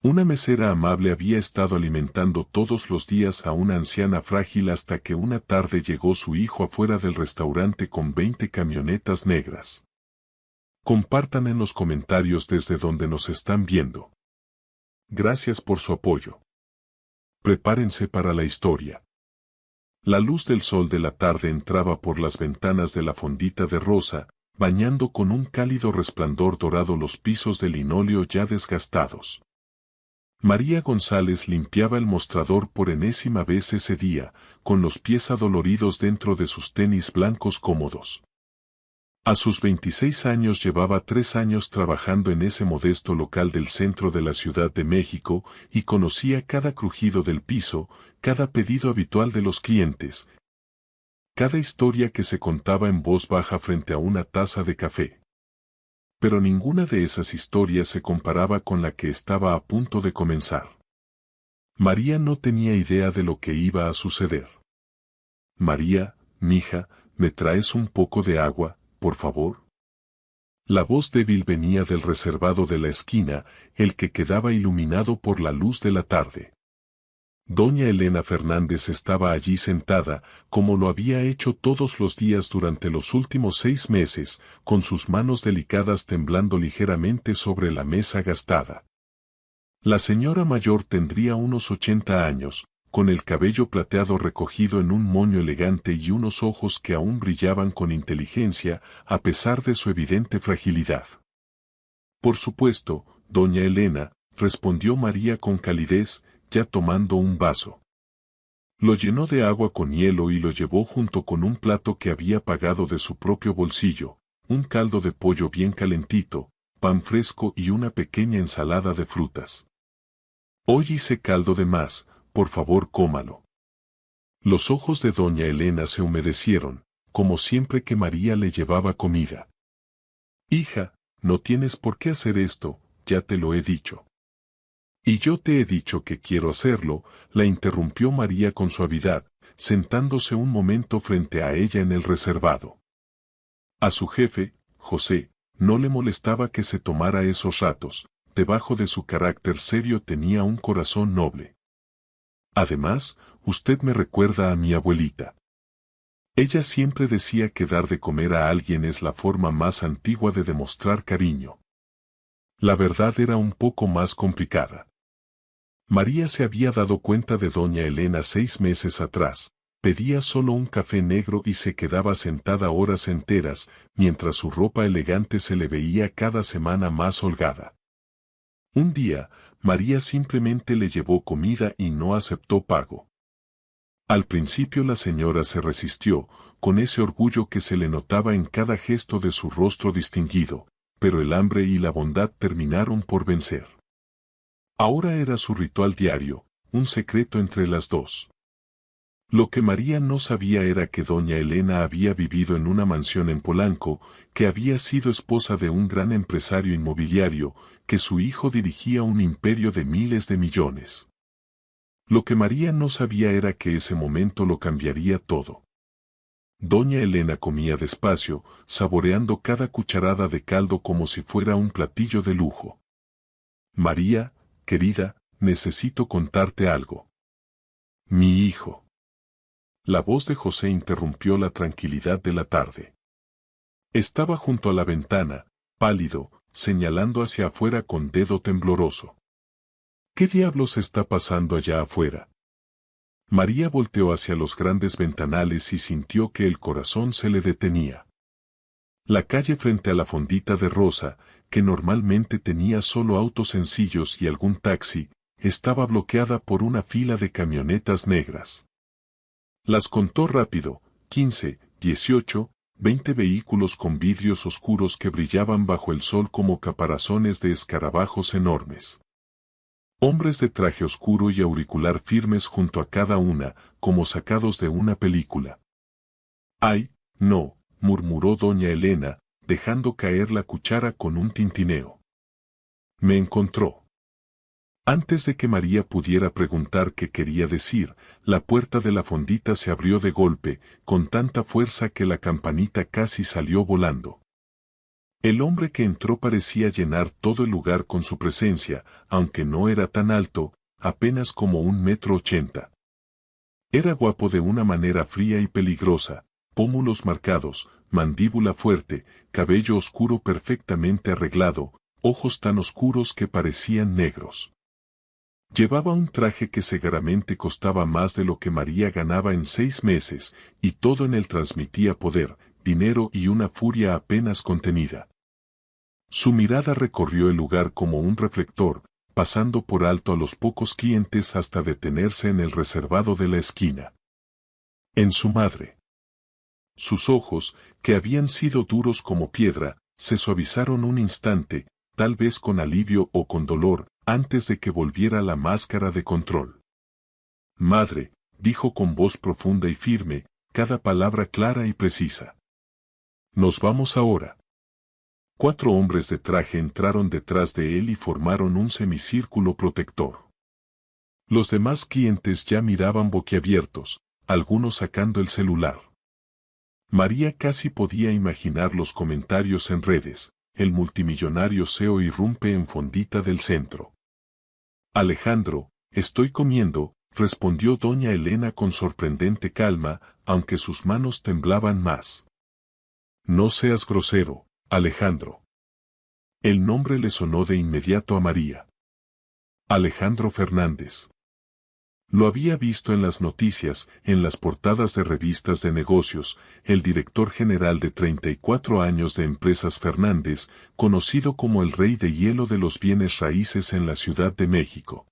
Una mesera amable había estado alimentando todos los días a una anciana frágil hasta que una tarde llegó su hijo afuera del restaurante con 20 camionetas negras. Compartan en los comentarios desde donde nos están viendo. Gracias por su apoyo. Prepárense para la historia. La luz del sol de la tarde entraba por las ventanas de la fondita de rosa, bañando con un cálido resplandor dorado los pisos de linóleo ya desgastados. María González limpiaba el mostrador por enésima vez ese día, con los pies adoloridos dentro de sus tenis blancos cómodos. A sus 26 años llevaba 3 años trabajando en ese modesto local del centro de la Ciudad de México y conocía cada crujido del piso, cada pedido habitual de los clientes, cada historia que se contaba en voz baja frente a una taza de café. Pero ninguna de esas historias se comparaba con la que estaba a punto de comenzar. María no tenía idea de lo que iba a suceder. María, mija, ¿me traes un poco de agua, por favor? La voz débil venía del reservado de la esquina, el que quedaba iluminado por la luz de la tarde. Doña Elena Fernández estaba allí sentada, como lo había hecho todos los días durante los últimos 6 meses, con sus manos delicadas temblando ligeramente sobre la mesa gastada. La señora mayor tendría unos 80 años, con el cabello plateado recogido en un moño elegante y unos ojos que aún brillaban con inteligencia, a pesar de su evidente fragilidad. Por supuesto, doña Elena, respondió María con calidez, ya tomando un vaso. Lo llenó de agua con hielo y lo llevó junto con un plato que había pagado de su propio bolsillo, un caldo de pollo bien calentito, pan fresco y una pequeña ensalada de frutas. Hoy hice caldo de más, por favor cómalo. Los ojos de doña Elena se humedecieron, como siempre que María le llevaba comida. Hija, no tienes por qué hacer esto, ya te lo he dicho. Y yo te he dicho que quiero hacerlo, la interrumpió María con suavidad, sentándose un momento frente a ella en el reservado. A su jefe, José, no le molestaba que se tomara esos ratos, debajo de su carácter serio tenía un corazón noble. Además, usted me recuerda a mi abuelita. Ella siempre decía que dar de comer a alguien es la forma más antigua de demostrar cariño. La verdad era un poco más complicada. María se había dado cuenta de doña Elena 6 meses atrás, pedía solo un café negro y se quedaba sentada horas enteras, mientras su ropa elegante se le veía cada semana más holgada. Un día, María simplemente le llevó comida y no aceptó pago. Al principio la señora se resistió, con ese orgullo que se le notaba en cada gesto de su rostro distinguido, pero el hambre y la bondad terminaron por vencer. Ahora era su ritual diario, un secreto entre las dos. Lo que María no sabía era que doña Elena había vivido en una mansión en Polanco, que había sido esposa de un gran empresario inmobiliario, que su hijo dirigía un imperio de miles de millones. Lo que María no sabía era que ese momento lo cambiaría todo. Doña Elena comía despacio, saboreando cada cucharada de caldo como si fuera un platillo de lujo. María, querida, necesito contarte algo. Mi hijo. La voz de José interrumpió la tranquilidad de la tarde. Estaba junto a la ventana, pálido, señalando hacia afuera con dedo tembloroso. ¿Qué diablos está pasando allá afuera? María volteó hacia los grandes ventanales y sintió que el corazón se le detenía. La calle frente a la fondita de rosa, que normalmente tenía solo autos sencillos y algún taxi, estaba bloqueada por una fila de camionetas negras. Las contó rápido, 15, 18, 20 vehículos con vidrios oscuros que brillaban bajo el sol como caparazones de escarabajos enormes. Hombres de traje oscuro y auricular firmes junto a cada una, como sacados de una película. ¡Ay, no!, murmuró doña Elena, dejando caer la cuchara con un tintineo. Me encontró. Antes de que María pudiera preguntar qué quería decir, la puerta de la fondita se abrió de golpe, con tanta fuerza que la campanita casi salió volando. El hombre que entró parecía llenar todo el lugar con su presencia, aunque no era tan alto, apenas como 1,80 m. Era guapo de una manera fría y peligrosa, pómulos marcados, mandíbula fuerte, cabello oscuro perfectamente arreglado, ojos tan oscuros que parecían negros. Llevaba un traje que seguramente costaba más de lo que María ganaba en 6 meses, y todo en él transmitía poder, dinero y una furia apenas contenida. Su mirada recorrió el lugar como un reflector, pasando por alto a los pocos clientes hasta detenerse en el reservado de la esquina. En su madre. Sus ojos, que habían sido duros como piedra, se suavizaron un instante, tal vez con alivio o con dolor, antes de que volviera la máscara de control. Madre, dijo con voz profunda y firme, cada palabra clara y precisa. Nos vamos ahora. 4 hombres de traje entraron detrás de él y formaron un semicírculo protector. Los demás clientes ya miraban boquiabiertos, algunos sacando el celular. María casi podía imaginar los comentarios en redes. El multimillonario CEO irrumpe en fondita del centro. Alejandro, estoy comiendo, respondió doña Elena con sorprendente calma, aunque sus manos temblaban más. No seas grosero, Alejandro. El nombre le sonó de inmediato a María. Alejandro Fernández. Lo había visto en las noticias, en las portadas de revistas de negocios, el director general de 34 años de Empresas Fernández, conocido como el rey de hielo de los bienes raíces en la Ciudad de México.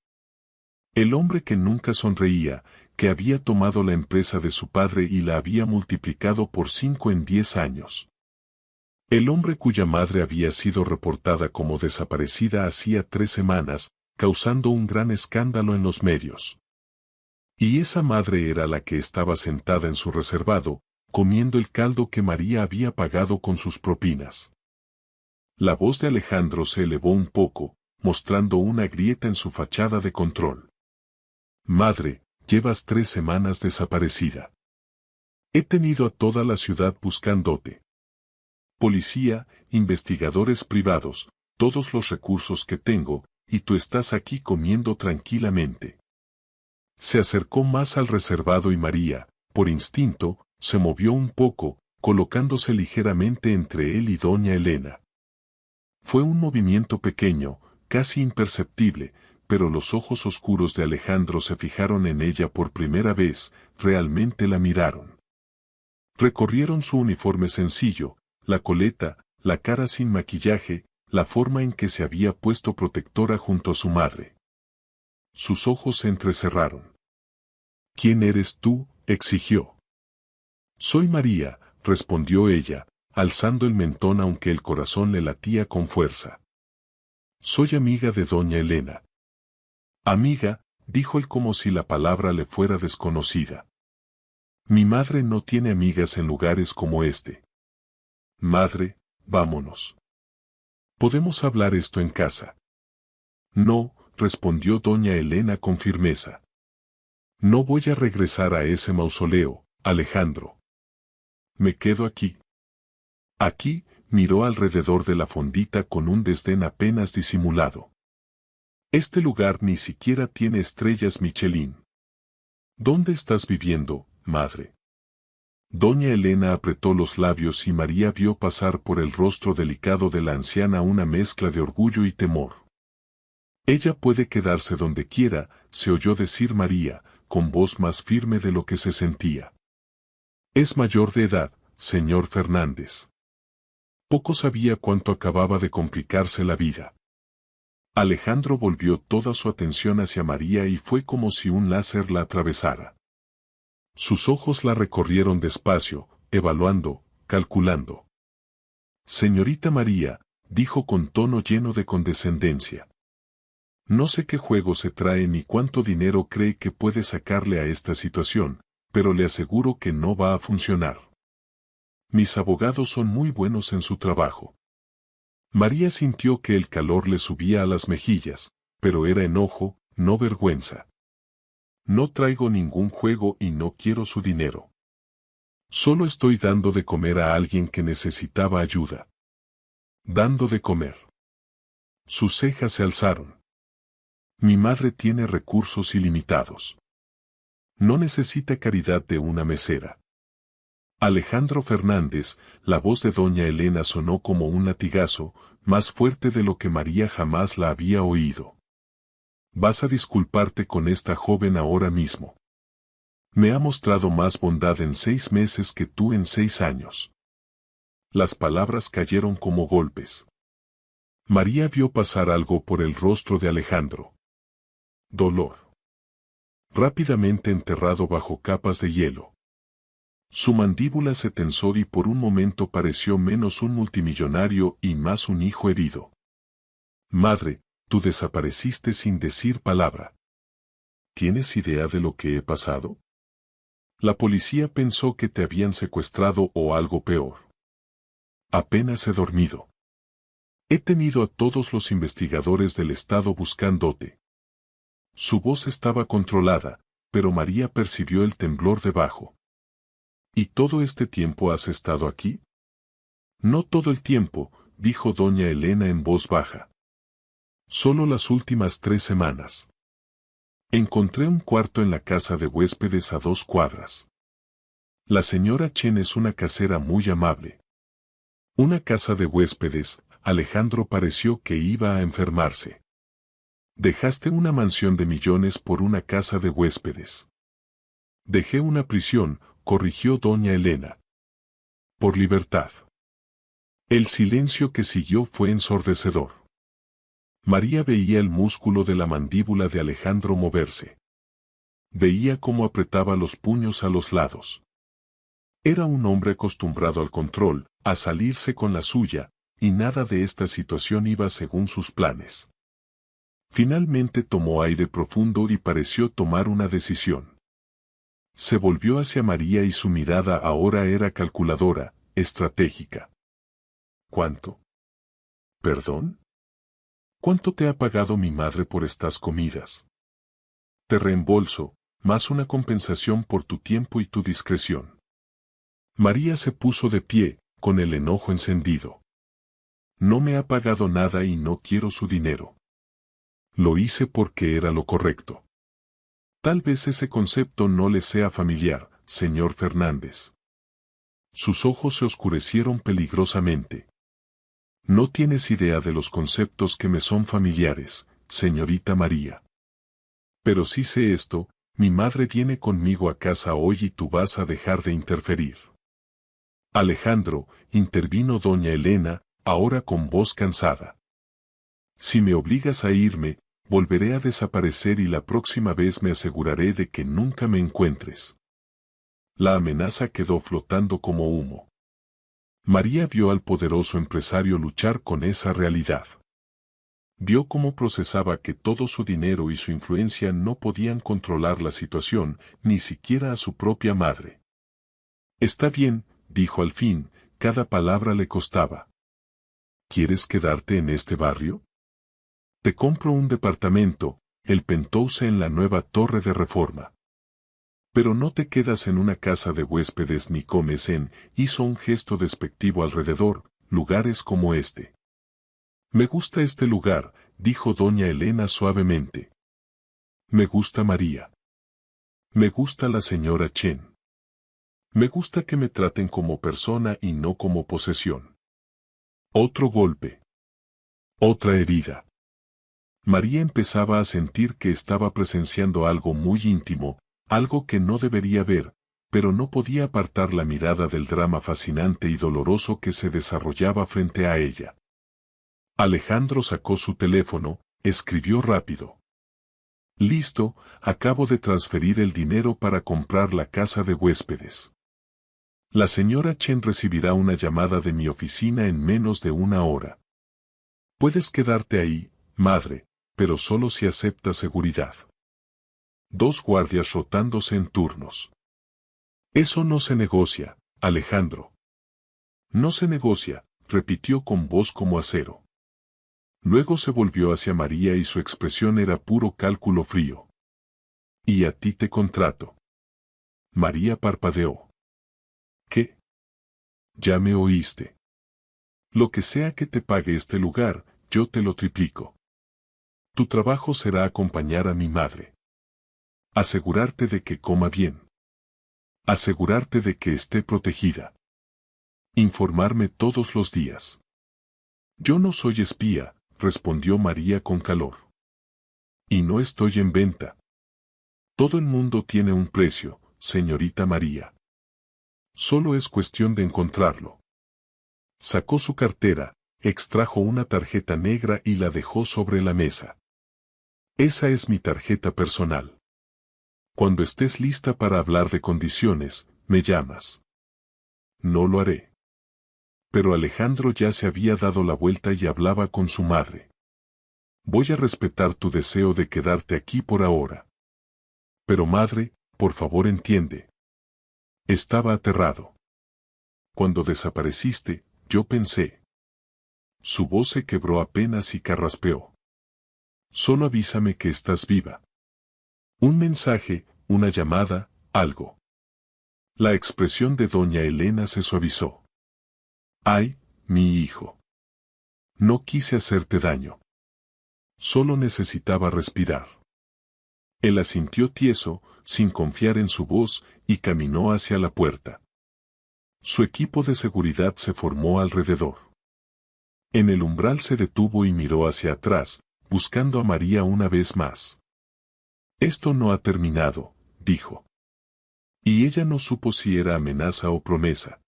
El hombre que nunca sonreía, que había tomado la empresa de su padre y la había multiplicado por 5 en 10 años. El hombre cuya madre había sido reportada como desaparecida hacía 3 semanas, causando un gran escándalo en los medios. Y esa madre era la que estaba sentada en su reservado, comiendo el caldo que María había pagado con sus propinas. La voz de Alejandro se elevó un poco, mostrando una grieta en su fachada de control. Madre, llevas 3 semanas desaparecida. He tenido a toda la ciudad buscándote. Policía, investigadores privados, todos los recursos que tengo, y tú estás aquí comiendo tranquilamente. Se acercó más al reservado y María, por instinto, se movió un poco, colocándose ligeramente entre él y doña Elena. Fue un movimiento pequeño, casi imperceptible, pero los ojos oscuros de Alejandro se fijaron en ella por primera vez, realmente la miraron. Recorrieron su uniforme sencillo, la coleta, la cara sin maquillaje, la forma en que se había puesto protectora junto a su madre. Sus ojos se entrecerraron. ¿Quién eres tú?, exigió. Soy María, respondió ella, alzando el mentón aunque el corazón le latía con fuerza. Soy amiga de doña Elena. Amiga, dijo él como si la palabra le fuera desconocida. Mi madre no tiene amigas en lugares como este. Madre, vámonos. ¿Podemos hablar esto en casa? No, respondió doña Elena con firmeza. No voy a regresar a ese mausoleo, Alejandro. Me quedo aquí. Aquí, miró alrededor de la fondita con un desdén apenas disimulado. Este lugar ni siquiera tiene estrellas Michelin. ¿Dónde estás viviendo, madre? Doña Elena apretó los labios y María vio pasar por el rostro delicado de la anciana una mezcla de orgullo y temor. Ella puede quedarse donde quiera, se oyó decir María, con voz más firme de lo que se sentía. Es mayor de edad, señor Fernández. Poco sabía cuánto acababa de complicarse la vida. Alejandro volvió toda su atención hacia María y fue como si un láser la atravesara. Sus ojos la recorrieron despacio, evaluando, calculando. Señorita María, dijo con tono lleno de condescendencia. No sé qué juego se trae ni cuánto dinero cree que puede sacarle a esta situación, pero le aseguro que no va a funcionar. Mis abogados son muy buenos en su trabajo. María sintió que el calor le subía a las mejillas, pero era enojo, no vergüenza. No traigo ningún juego y no quiero su dinero. Solo estoy dando de comer a alguien que necesitaba ayuda. dando de comer. Sus cejas se alzaron. Mi madre tiene recursos ilimitados. No necesita caridad de una mesera. Alejandro Fernández, la voz de doña Elena sonó como un latigazo, más fuerte de lo que María jamás la había oído. Vas a disculparte con esta joven ahora mismo. Me ha mostrado más bondad en 6 meses que tú en 6 años. Las palabras cayeron como golpes. María vio pasar algo por el rostro de Alejandro. Dolor. Rápidamente enterrado bajo capas de hielo. Su mandíbula se tensó y por un momento pareció menos un multimillonario y más un hijo herido. Madre, tú desapareciste sin decir palabra. ¿Tienes idea de lo que he pasado? La policía pensó que te habían secuestrado o algo peor. Apenas he dormido. He tenido a todos los investigadores del estado buscándote. Su voz estaba controlada, pero María percibió el temblor debajo. ¿Y todo este tiempo has estado aquí? No todo el tiempo, dijo doña Elena en voz baja. Solo las últimas 3 semanas. Encontré un cuarto en la casa de huéspedes a 2 cuadras. La señora Chen es una casera muy amable. Una casa de huéspedes, Alejandro pareció que iba a enfermarse. Dejaste una mansión de millones por una casa de huéspedes. Dejé una prisión, corrigió doña Elena. Por libertad. El silencio que siguió fue ensordecedor. María veía el músculo de la mandíbula de Alejandro moverse. Veía cómo apretaba los puños a los lados. Era un hombre acostumbrado al control, a salirse con la suya, y nada de esta situación iba según sus planes. Finalmente tomó aire profundo y pareció tomar una decisión. Se volvió hacia María y su mirada ahora era calculadora, estratégica. ¿Cuánto? ¿Perdón? ¿Cuánto te ha pagado mi madre por estas comidas? Te reembolso, más una compensación por tu tiempo y tu discreción. María se puso de pie, con el enojo encendido. No me ha pagado nada y no quiero su dinero. Lo hice porque era lo correcto. Tal vez ese concepto no le sea familiar, señor Fernández. Sus ojos se oscurecieron peligrosamente. No tienes idea de los conceptos que me son familiares, señorita María. Pero sí sé esto, mi madre viene conmigo a casa hoy y tú vas a dejar de interferir. Alejandro, intervino doña Elena, ahora con voz cansada. Si me obligas a irme, volveré a desaparecer y la próxima vez me aseguraré de que nunca me encuentres. La amenaza quedó flotando como humo. María vio al poderoso empresario luchar con esa realidad. Vio cómo procesaba que todo su dinero y su influencia no podían controlar la situación, ni siquiera a su propia madre. Está bien, dijo al fin, cada palabra le costaba. ¿Quieres quedarte en este barrio? Te compro un departamento, el penthouse en la nueva Torre de Reforma. Pero no te quedas en una casa de huéspedes ni comes en, hizo un gesto despectivo alrededor, lugares como este. Me gusta este lugar, dijo doña Elena suavemente. Me gusta María. Me gusta la señora Chen. Me gusta que me traten como persona y no como posesión. Otro golpe. Otra herida. María empezaba a sentir que estaba presenciando algo muy íntimo, algo que no debería ver, pero no podía apartar la mirada del drama fascinante y doloroso que se desarrollaba frente a ella. Alejandro sacó su teléfono, escribió rápido. Listo, acabo de transferir el dinero para comprar la casa de huéspedes. La señora Chen recibirá una llamada de mi oficina en menos de 1 hora. Puedes quedarte ahí, madre, pero solo si aceptas seguridad. 2 guardias rotándose en turnos. Eso no se negocia, Alejandro. No se negocia, repitió con voz como acero. Luego se volvió hacia María y su expresión era puro cálculo frío. Y a ti te contrato. María parpadeó. ¿Qué? Ya me oíste. Lo que sea que te pague este lugar, yo te lo triplico. Tu trabajo será acompañar a mi madre. Asegurarte de que coma bien. Asegurarte de que esté protegida. Informarme todos los días. Yo no soy espía, respondió María con calor. Y no estoy en venta. Todo el mundo tiene un precio, señorita María. Solo es cuestión de encontrarlo. Sacó su cartera, extrajo una tarjeta negra y la dejó sobre la mesa. Esa es mi tarjeta personal. Cuando estés lista para hablar de condiciones, me llamas. No lo haré. Pero Alejandro ya se había dado la vuelta y hablaba con su madre. Voy a respetar tu deseo de quedarte aquí por ahora. Pero madre, por favor entiende. Estaba aterrado. Cuando desapareciste, yo pensé. Su voz se quebró apenas y carraspeó. Solo avísame que estás viva. Un mensaje, una llamada, algo. La expresión de doña Elena se suavizó. Ay, mi hijo. No quise hacerte daño. Solo necesitaba respirar. Él asintió tieso, sin confiar en su voz, y caminó hacia la puerta. Su equipo de seguridad se formó alrededor. En el umbral se detuvo y miró hacia atrás, buscando a María una vez más. Esto no ha terminado, dijo. Y ella no supo si era amenaza o promesa.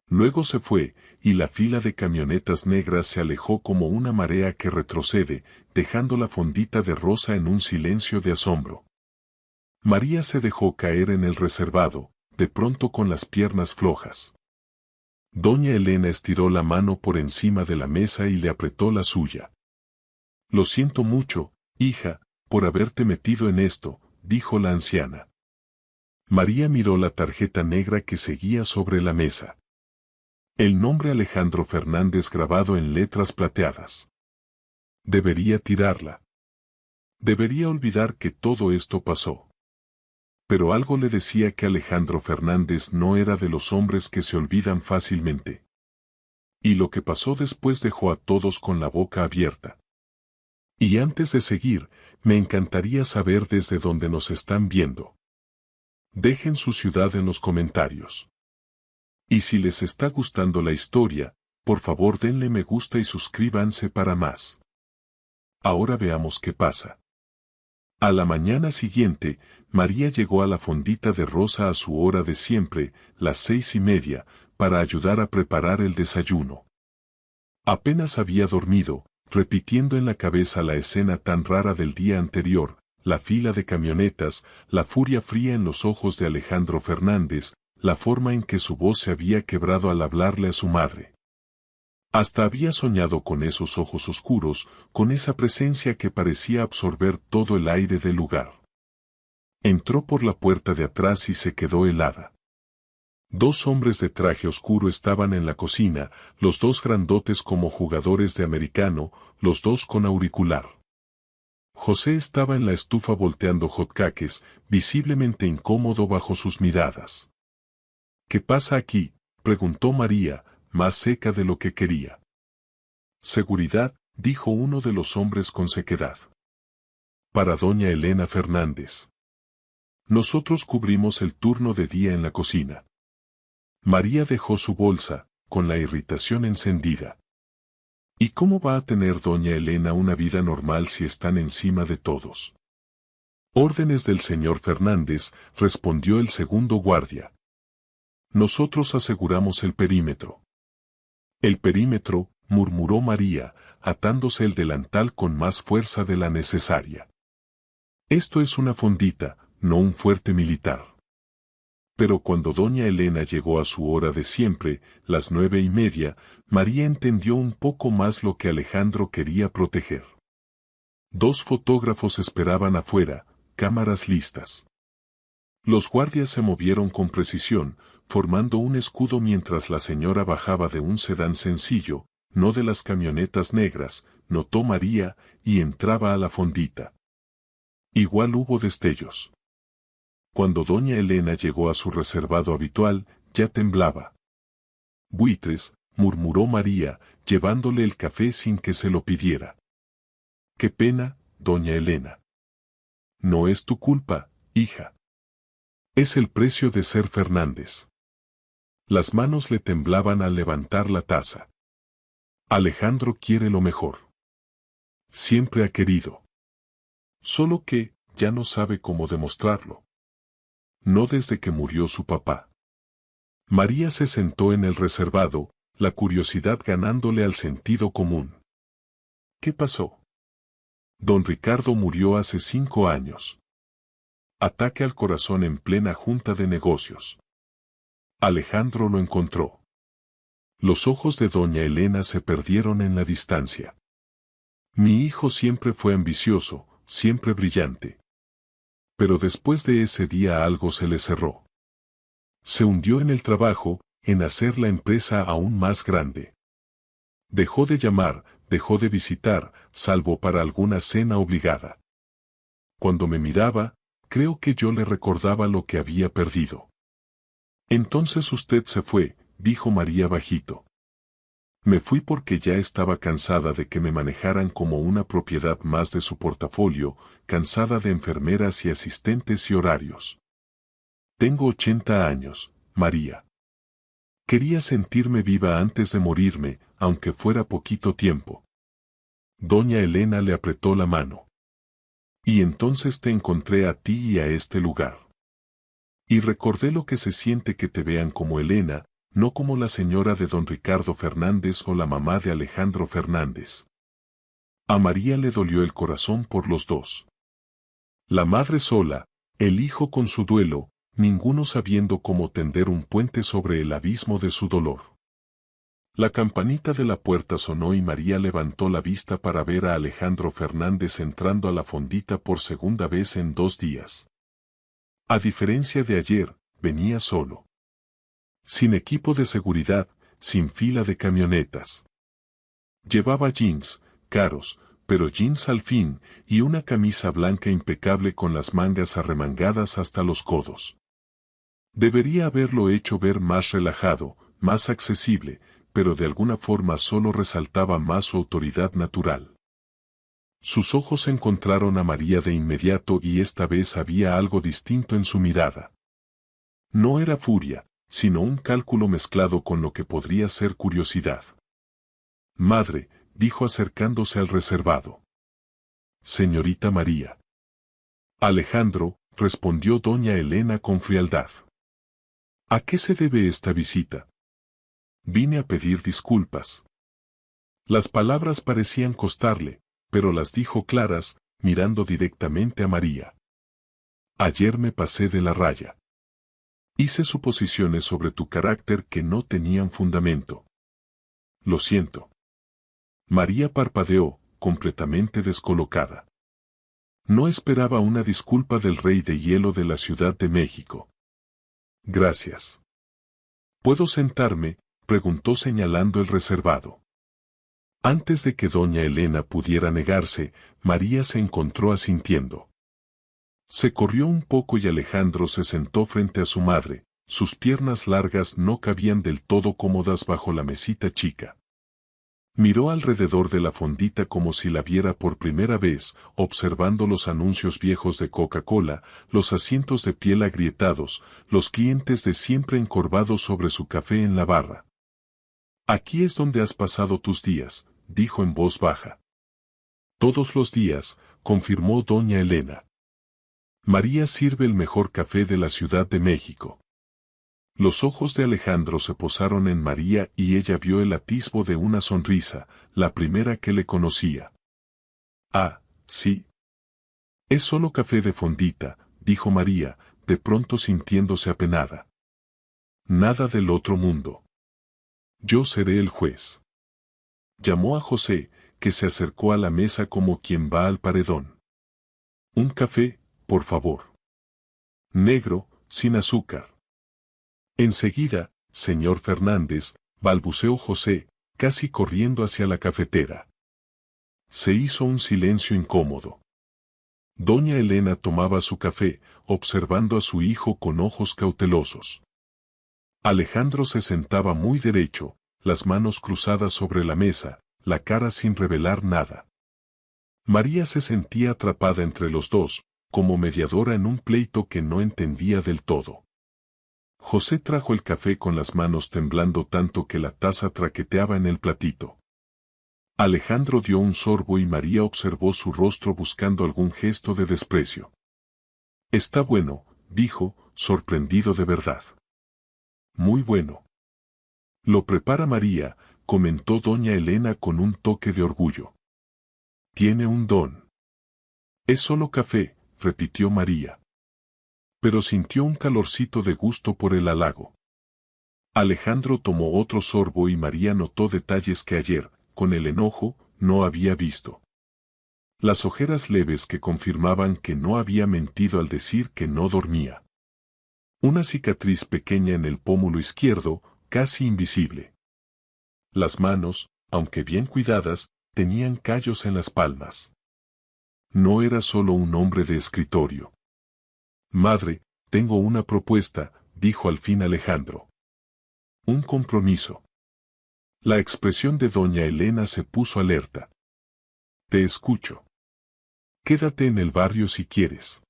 Luego se fue, y la fila de camionetas negras se alejó como una marea que retrocede, dejando la fondita de Rosa en un silencio de asombro. María se dejó caer en el reservado, de pronto con las piernas flojas. Doña Elena estiró la mano por encima de la mesa y le apretó la suya. Lo siento mucho, hija, por haberte metido en esto, dijo la anciana. María miró la tarjeta negra que seguía sobre la mesa. El nombre Alejandro Fernández grabado en letras plateadas. Debería tirarla. Debería olvidar que todo esto pasó. Pero algo le decía que Alejandro Fernández no era de los hombres que se olvidan fácilmente. Y lo que pasó después dejó a todos con la boca abierta. Y antes de seguir, me encantaría saber desde dónde nos están viendo. Dejen su ciudad en los comentarios. Y si les está gustando la historia, por favor denle me gusta y suscríbanse para más. Ahora veamos qué pasa. A la mañana siguiente, María llegó a la fondita de Rosa a su hora de siempre, las 6:30, para ayudar a preparar el desayuno. Apenas había dormido, repitiendo en la cabeza la escena tan rara del día anterior, la fila de camionetas, la furia fría en los ojos de Alejandro Fernández, la forma en que su voz se había quebrado al hablarle a su madre. Hasta había soñado con esos ojos oscuros, con esa presencia que parecía absorber todo el aire del lugar. Entró por la puerta de atrás y se quedó helada. Dos hombres de traje oscuro estaban en la cocina, los dos grandotes como jugadores de americano, los dos con auricular. José estaba en la estufa volteando hotcakes, visiblemente incómodo bajo sus miradas. ¿Qué pasa aquí?, preguntó María, más seca de lo que quería. Seguridad, dijo uno de los hombres con sequedad. Para doña Elena Fernández. Nosotros cubrimos el turno de día en la cocina. María dejó su bolsa, con la irritación encendida. ¿Y cómo va a tener doña Elena una vida normal si están encima de todos? Órdenes del señor Fernández, respondió el segundo guardia. Nosotros aseguramos el perímetro. El perímetro, murmuró María, atándose el delantal con más fuerza de la necesaria. Esto es una fondita, no un fuerte militar. Pero cuando doña Elena llegó a su hora de siempre, las 9:30, María entendió un poco más lo que Alejandro quería proteger. Dos fotógrafos esperaban afuera, cámaras listas. Los guardias se movieron con precisión, formando un escudo mientras la señora bajaba de un sedán sencillo, no de las camionetas negras, notó María, y entraba a la fondita. Igual hubo destellos. Cuando doña Elena llegó a su reservado habitual, ya temblaba. Buitres, murmuró María, llevándole el café sin que se lo pidiera. Qué pena, doña Elena. No es tu culpa, hija. Es el precio de ser Fernández. Las manos le temblaban al levantar la taza. Alejandro quiere lo mejor. Siempre ha querido. Solo que, ya no sabe cómo demostrarlo. No desde que murió su papá. María se sentó en el reservado, la curiosidad ganándole al sentido común. ¿Qué pasó? Don Ricardo murió hace 5 años. Ataque al corazón en plena junta de negocios. Alejandro lo encontró. Los ojos de doña Elena se perdieron en la distancia. Mi hijo siempre fue ambicioso, siempre brillante. Pero después de ese día algo se le cerró. Se hundió en el trabajo, en hacer la empresa aún más grande. Dejó de llamar, dejó de visitar, salvo para alguna cena obligada. Cuando me miraba, creo que yo le recordaba lo que había perdido. Entonces usted se fue, dijo María bajito. Me fui porque ya estaba cansada de que me manejaran como una propiedad más de su portafolio, cansada de enfermeras y asistentes y horarios. Tengo 80 años, María. Quería sentirme viva antes de morirme, aunque fuera poquito tiempo. Doña Elena le apretó la mano. Y entonces te encontré a ti y a este lugar. Y recordé lo que se siente que te vean como Elena, no como la señora de don Ricardo Fernández o la mamá de Alejandro Fernández. A María le dolió el corazón por los dos. La madre sola, el hijo con su duelo, ninguno sabiendo cómo tender un puente sobre el abismo de su dolor. La campanita de la puerta sonó y María levantó la vista para ver a Alejandro Fernández entrando a la fondita por segunda vez en 2 días. A diferencia de ayer, venía solo. Sin equipo de seguridad, sin fila de camionetas. Llevaba jeans, caros, pero jeans al fin, y una camisa blanca impecable con las mangas arremangadas hasta los codos. Debería haberlo hecho ver más relajado, más accesible, pero de alguna forma solo resaltaba más su autoridad natural. Sus ojos encontraron a María de inmediato y esta vez había algo distinto en su mirada. No era furia, sino un cálculo mezclado con lo que podría ser curiosidad. Madre, dijo acercándose al reservado. Señorita María. Alejandro, respondió doña Elena con frialdad. ¿A qué se debe esta visita? Vine a pedir disculpas. Las palabras parecían costarle, pero las dijo claras, mirando directamente a María. Ayer me pasé de la raya. Hice suposiciones sobre tu carácter que no tenían fundamento. Lo siento. María parpadeó, completamente descolocada. No esperaba una disculpa del rey de hielo de la Ciudad de México. Gracias. ¿Puedo sentarme?, preguntó señalando el reservado. Antes de que doña Elena pudiera negarse, María se encontró asintiendo. Se corrió un poco y Alejandro se sentó frente a su madre, sus piernas largas no cabían del todo cómodas bajo la mesita chica. Miró alrededor de la fondita como si la viera por primera vez, observando los anuncios viejos de Coca-Cola, los asientos de piel agrietados, los clientes de siempre encorvados sobre su café en la barra. Aquí es donde has pasado tus días, dijo en voz baja. Todos los días, confirmó doña Elena. María sirve el mejor café de la Ciudad de México. Los ojos de Alejandro se posaron en María y ella vio el atisbo de una sonrisa, la primera que le conocía. Ah, sí. Es solo café de fondita, dijo María, de pronto sintiéndose apenada. Nada del otro mundo. Yo seré el juez. Llamó a José, que se acercó a la mesa como quien va al paredón. Un café, por favor. Negro, sin azúcar. Enseguida, señor Fernández, balbuceó José, casi corriendo hacia la cafetera. Se hizo un silencio incómodo. Doña Elena tomaba su café, observando a su hijo con ojos cautelosos. Alejandro se sentaba muy derecho, las manos cruzadas sobre la mesa, la cara sin revelar nada. María se sentía atrapada entre los dos, como mediadora en un pleito que no entendía del todo. José trajo el café con las manos temblando tanto que la taza traqueteaba en el platito. Alejandro dio un sorbo y María observó su rostro buscando algún gesto de desprecio. Está bueno, dijo, sorprendido de verdad. Muy bueno. Lo prepara María, comentó doña Elena con un toque de orgullo. Tiene un don. Es solo café, repitió María. Pero sintió un calorcito de gusto por el halago. Alejandro tomó otro sorbo y María notó detalles que ayer, con el enojo, no había visto. Las ojeras leves que confirmaban que no había mentido al decir que no dormía. Una cicatriz pequeña en el pómulo izquierdo, casi invisible. Las manos, aunque bien cuidadas, tenían callos en las palmas. No era solo un hombre de escritorio. Madre, tengo una propuesta, dijo al fin Alejandro. Un compromiso. La expresión de doña Elena se puso alerta. Te escucho. Quédate en el barrio si quieres.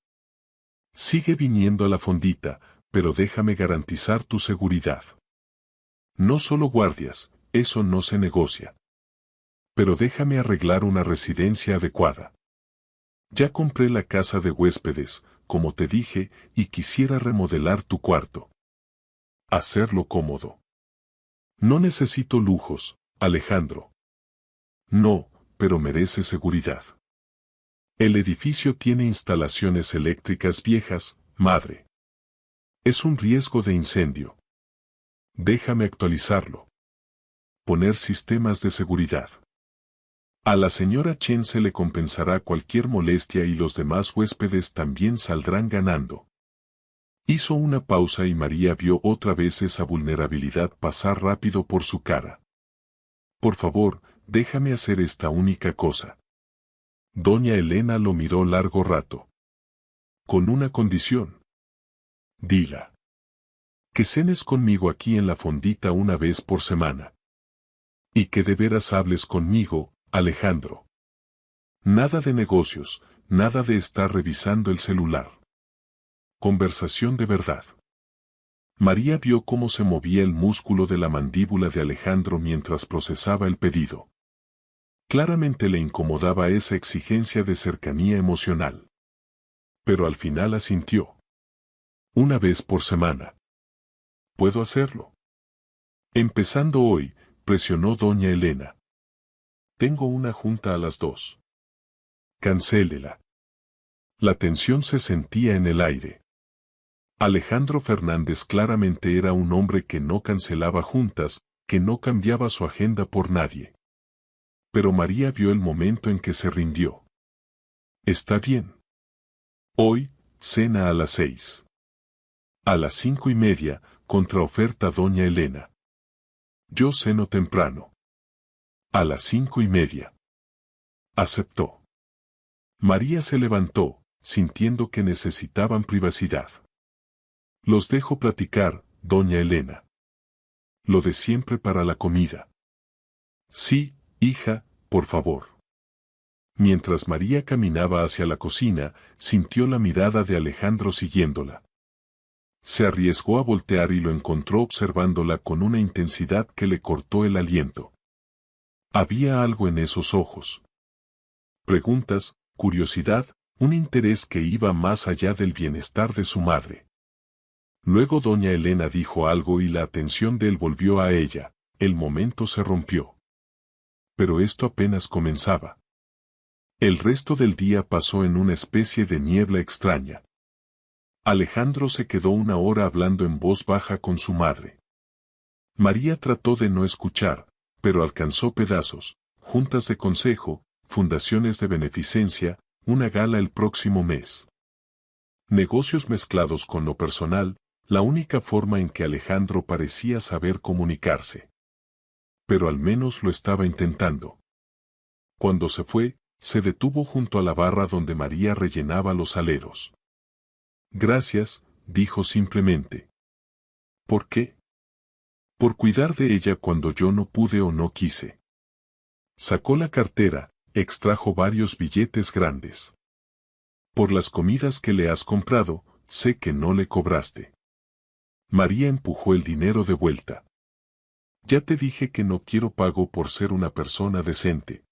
Sigue viniendo a la fondita, pero déjame garantizar tu seguridad. No solo guardias, eso no se negocia. Pero déjame arreglar una residencia adecuada. Ya compré la casa de huéspedes, como te dije, y quisiera remodelar tu cuarto. Hacerlo cómodo. No necesito lujos, Alejandro. No, pero merece seguridad. El edificio tiene instalaciones eléctricas viejas, madre. Es un riesgo de incendio. Déjame actualizarlo. Poner sistemas de seguridad. A la señora Chen se le compensará cualquier molestia y los demás huéspedes también saldrán ganando. Hizo una pausa y María vio otra vez esa vulnerabilidad pasar rápido por su cara. Por favor, déjame hacer esta única cosa. Doña Elena lo miró largo rato. Con una condición. Dila. Que cenes conmigo aquí en la fondita una vez por semana. Y que de veras hables conmigo, Alejandro. Nada de negocios, nada de estar revisando el celular. Conversación de verdad. María vio cómo se movía el músculo de la mandíbula de Alejandro mientras procesaba el pedido. Claramente le incomodaba esa exigencia de cercanía emocional. Pero al final asintió. Una vez por semana. ¿Puedo hacerlo? Empezando hoy, presionó doña Elena. Tengo una junta a las 2. Cancélela. La tensión se sentía en el aire. Alejandro Fernández claramente era un hombre que no cancelaba juntas, que no cambiaba su agenda por nadie. Pero María vio el momento en que se rindió. Está bien. Hoy, cena a las 6. A las 5:30, contraoferta doña Elena. Yo ceno temprano. A las 5:30. Aceptó. María se levantó, sintiendo que necesitaban privacidad. Los dejo platicar, doña Elena. Lo de siempre para la comida. Sí, hija, por favor. Mientras María caminaba hacia la cocina, sintió la mirada de Alejandro siguiéndola. Se arriesgó a voltear y lo encontró observándola con una intensidad que le cortó el aliento. Había algo en esos ojos. Preguntas, curiosidad, un interés que iba más allá del bienestar de su madre. Luego doña Elena dijo algo y la atención de él volvió a ella, el momento se rompió. Pero esto apenas comenzaba. El resto del día pasó en una especie de niebla extraña. Alejandro se quedó una hora hablando en voz baja con su madre. María trató de no escuchar, pero alcanzó pedazos, juntas de consejo, fundaciones de beneficencia, una gala el próximo mes. Negocios mezclados con lo personal, la única forma en que Alejandro parecía saber comunicarse. Pero al menos lo estaba intentando. Cuando se fue, se detuvo junto a la barra donde María rellenaba los aleros. Gracias, dijo simplemente. ¿Por qué? Por cuidar de ella cuando yo no pude o no quise. Sacó la cartera, extrajo varios billetes grandes. Por las comidas que le has comprado, sé que no le cobraste. María empujó el dinero de vuelta. Ya te dije que no quiero pago por ser una persona decente.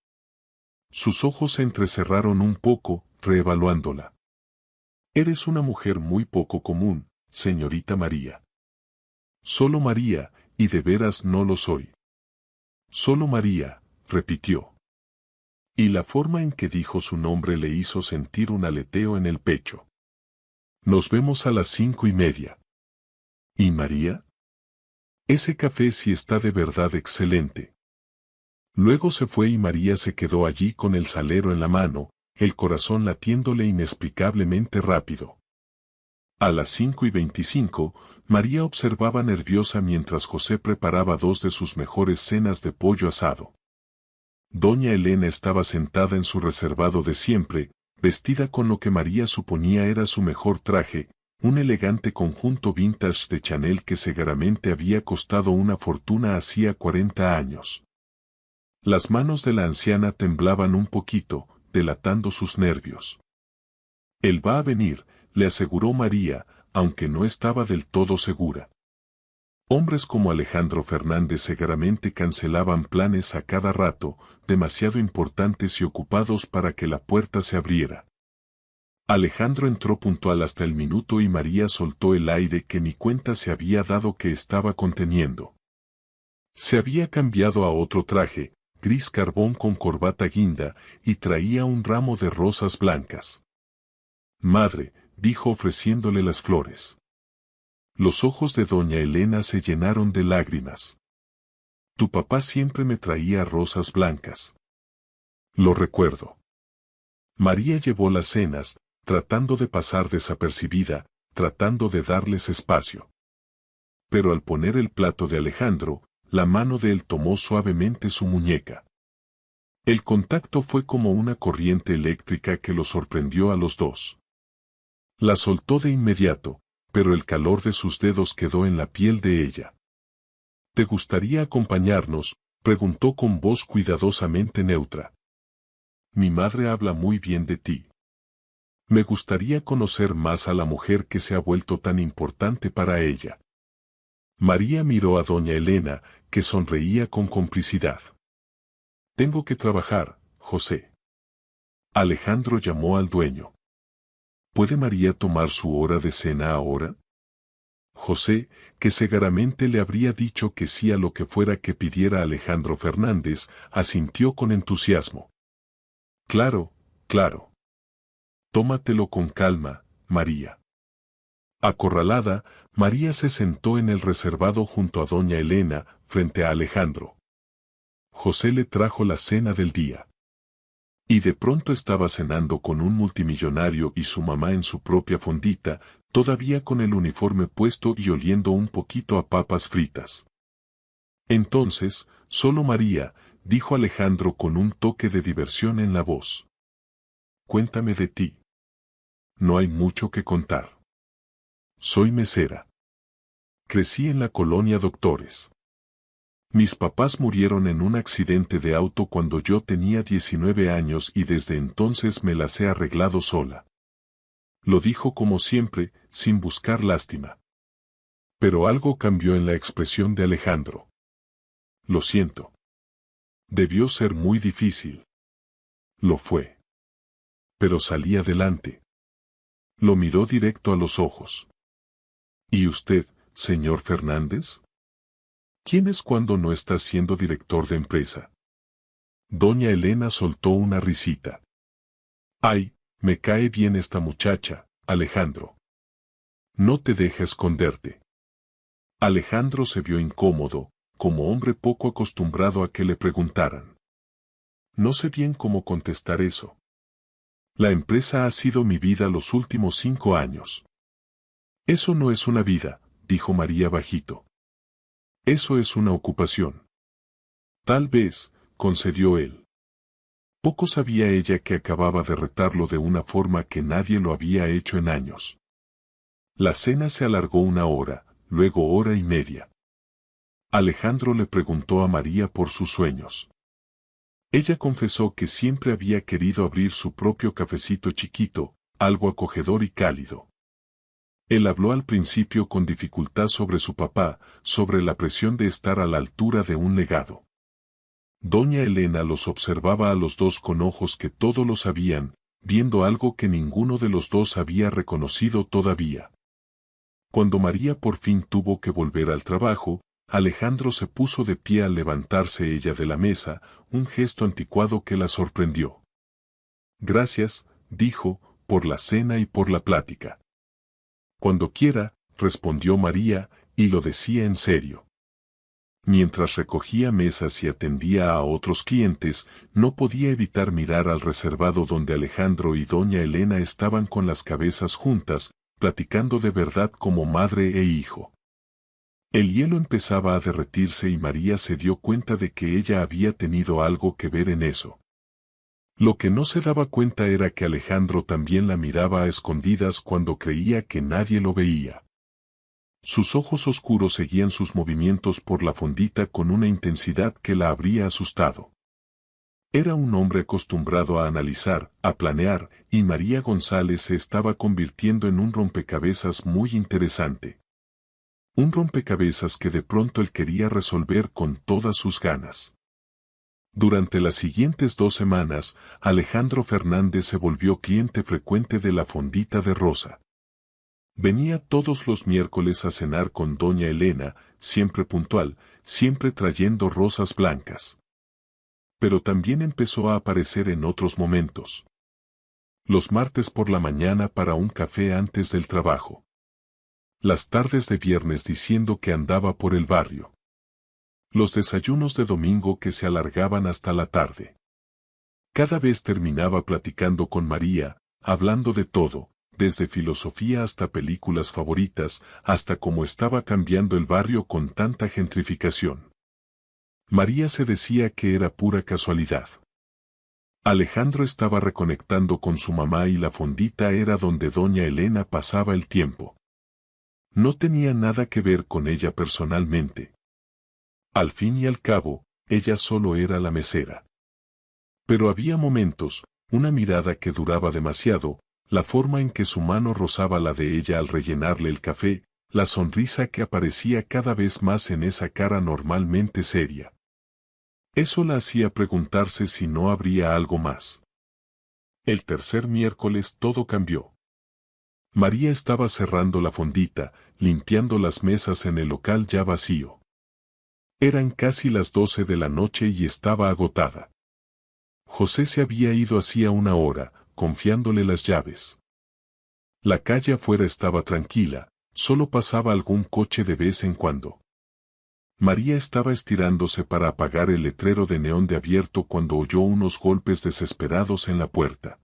Sus ojos se entrecerraron un poco, reevaluándola. Eres una mujer muy poco común, señorita María. Solo María, y de veras no lo soy. Solo María, repitió. Y la forma en que dijo su nombre le hizo sentir un aleteo en el pecho. Nos vemos a las 5:30. ¿Y María? Ese café sí está de verdad excelente. Luego se fue y María se quedó allí con el salero en la mano, el corazón latiéndole inexplicablemente rápido. A las 5:25, María observaba nerviosa mientras José preparaba dos de sus mejores cenas de pollo asado. Doña Elena estaba sentada en su reservado de siempre, vestida con lo que María suponía era su mejor traje, un elegante conjunto vintage de Chanel que seguramente había costado una fortuna hacía 40 años. Las manos de la anciana temblaban un poquito, delatando sus nervios. Él va a venir, le aseguró María, aunque no estaba del todo segura. Hombres como Alejandro Fernández seguramente cancelaban planes a cada rato, demasiado importantes y ocupados para que la puerta se abriera. Alejandro entró puntual hasta el minuto y María soltó el aire que ni cuenta se había dado que estaba conteniendo. Se había cambiado a otro traje, gris carbón con corbata guinda, y traía un ramo de rosas blancas. Madre, dijo ofreciéndole las flores. Los ojos de doña Elena se llenaron de lágrimas. Tu papá siempre me traía rosas blancas. Lo recuerdo. María llevó las cenas, tratando de pasar desapercibida, tratando de darles espacio. Pero al poner el plato de Alejandro, la mano de él tomó suavemente su muñeca. El contacto fue como una corriente eléctrica que los sorprendió a los dos. La soltó de inmediato, pero el calor de sus dedos quedó en la piel de ella. ¿Te gustaría acompañarnos?, preguntó con voz cuidadosamente neutra. Mi madre habla muy bien de ti. Me gustaría conocer más a la mujer que se ha vuelto tan importante para ella. María miró a doña Elena, que sonreía con complicidad. Tengo que trabajar, José. Alejandro llamó al dueño. ¿Puede María tomar su hora de cena ahora? José, que seguramente le habría dicho que sí a lo que fuera que pidiera Alejandro Fernández, asintió con entusiasmo. Claro, claro. Tómatelo con calma, María. Acorralada, María se sentó en el reservado junto a doña Elena, frente a Alejandro. José le trajo la cena del día. Y de pronto estaba cenando con un multimillonario y su mamá en su propia fondita, todavía con el uniforme puesto y oliendo un poquito a papas fritas. Entonces, solo María, dijo Alejandro con un toque de diversión en la voz. Cuéntame de ti. No hay mucho que contar. Soy mesera. Crecí en la colonia Doctores. Mis papás murieron en un accidente de auto cuando yo tenía 19 años y desde entonces me las he arreglado sola. Lo dijo como siempre, sin buscar lástima. Pero algo cambió en la expresión de Alejandro. Lo siento. Debió ser muy difícil. Lo fue. Pero salí adelante. Lo miró directo a los ojos. ¿Y usted, señor Fernández? ¿Quién es cuando no está siendo director de empresa? Doña Elena soltó una risita. Ay, me cae bien esta muchacha, Alejandro. No te deja esconderte. Alejandro se vio incómodo, como hombre poco acostumbrado a que le preguntaran. No sé bien cómo contestar eso. La empresa ha sido mi vida los últimos 5 años. Eso no es una vida, dijo María bajito. Eso es una ocupación. Tal vez, concedió él. Poco sabía ella que acababa de retarlo de una forma que nadie lo había hecho en años. La cena se alargó 1 hora, luego 1 hora y media. Alejandro le preguntó a María por sus sueños. Ella confesó que siempre había querido abrir su propio cafecito chiquito, algo acogedor y cálido. Él habló al principio con dificultad sobre su papá, sobre la presión de estar a la altura de un legado. Doña Elena los observaba a los dos con ojos que todo lo sabían, viendo algo que ninguno de los dos había reconocido todavía. Cuando María por fin tuvo que volver al trabajo, Alejandro se puso de pie al levantarse ella de la mesa, un gesto anticuado que la sorprendió. Gracias, dijo, por la cena y por la plática. Cuando quiera, respondió María, y lo decía en serio. Mientras recogía mesas y atendía a otros clientes, no podía evitar mirar al reservado donde Alejandro y doña Elena estaban con las cabezas juntas, platicando de verdad como madre e hijo. El hielo empezaba a derretirse y María se dio cuenta de que ella había tenido algo que ver en eso. Lo que no se daba cuenta era que Alejandro también la miraba a escondidas cuando creía que nadie lo veía. Sus ojos oscuros seguían sus movimientos por la fondita con una intensidad que la habría asustado. Era un hombre acostumbrado a analizar, a planear, y María González se estaba convirtiendo en un rompecabezas muy interesante. Un rompecabezas que de pronto él quería resolver con todas sus ganas. Durante las siguientes 2 semanas, Alejandro Fernández se volvió cliente frecuente de la fondita de Rosa. Venía todos los miércoles a cenar con doña Elena, siempre puntual, siempre trayendo rosas blancas. Pero también empezó a aparecer en otros momentos. Los martes por la mañana para un café antes del trabajo. Las tardes de viernes diciendo que andaba por el barrio. Los desayunos de domingo que se alargaban hasta la tarde. Cada vez terminaba platicando con María, hablando de todo, desde filosofía hasta películas favoritas, hasta cómo estaba cambiando el barrio con tanta gentrificación. María se decía que era pura casualidad. Alejandro estaba reconectando con su mamá y la fondita era donde doña Elena pasaba el tiempo. No tenía nada que ver con ella personalmente. Al fin y al cabo, ella solo era la mesera. Pero había momentos, una mirada que duraba demasiado, la forma en que su mano rozaba la de ella al rellenarle el café, la sonrisa que aparecía cada vez más en esa cara normalmente seria. Eso la hacía preguntarse si no habría algo más. El tercer miércoles todo cambió. María estaba cerrando la fondita, limpiando las mesas en el local ya vacío. Eran casi las 12 de la noche y estaba agotada. José se había ido hacía una hora, confiándole las llaves. La calle afuera estaba tranquila, solo pasaba algún coche de vez en cuando. María estaba estirándose para apagar el letrero de neón de abierto cuando oyó unos golpes desesperados en la puerta.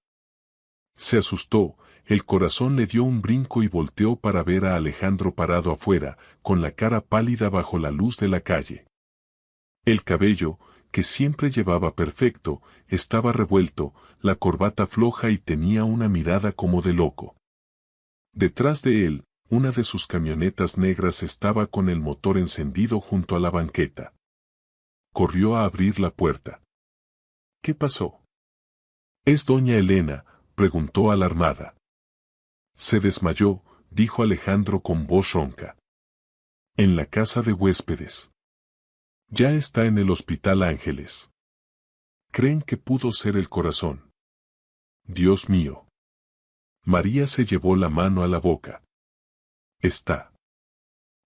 Se asustó, el corazón le dio un brinco y volteó para ver a Alejandro parado afuera, con la cara pálida bajo la luz de la calle. El cabello, que siempre llevaba perfecto, estaba revuelto, la corbata floja y tenía una mirada como de loco. Detrás de él, una de sus camionetas negras estaba con el motor encendido junto a la banqueta. Corrió a abrir la puerta. ¿Qué pasó? ¿Es doña Elena?, preguntó alarmada. Se desmayó, dijo Alejandro con voz ronca. En la casa de huéspedes. Ya está en el Hospital Ángeles. Creen que pudo ser el corazón. Dios mío. María se llevó la mano a la boca. Está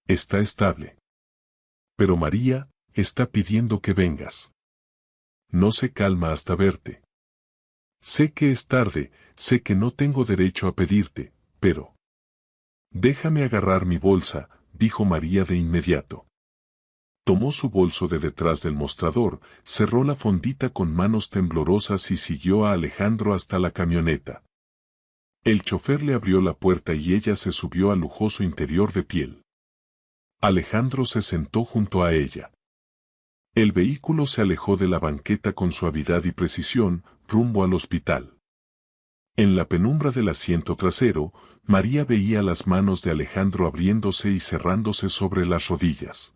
estable. Pero María, está pidiendo que vengas. No se calma hasta verte. Sé que es tarde, sé que no tengo derecho a pedirte, pero... Déjame agarrar mi bolsa, dijo María de inmediato. Tomó su bolso de detrás del mostrador, cerró la fondita con manos temblorosas y siguió a Alejandro hasta la camioneta. El chofer le abrió la puerta y ella se subió al lujoso interior de piel. Alejandro se sentó junto a ella. El vehículo se alejó de la banqueta con suavidad y precisión, rumbo al hospital. En la penumbra del asiento trasero, María veía las manos de Alejandro abriéndose y cerrándose sobre las rodillas.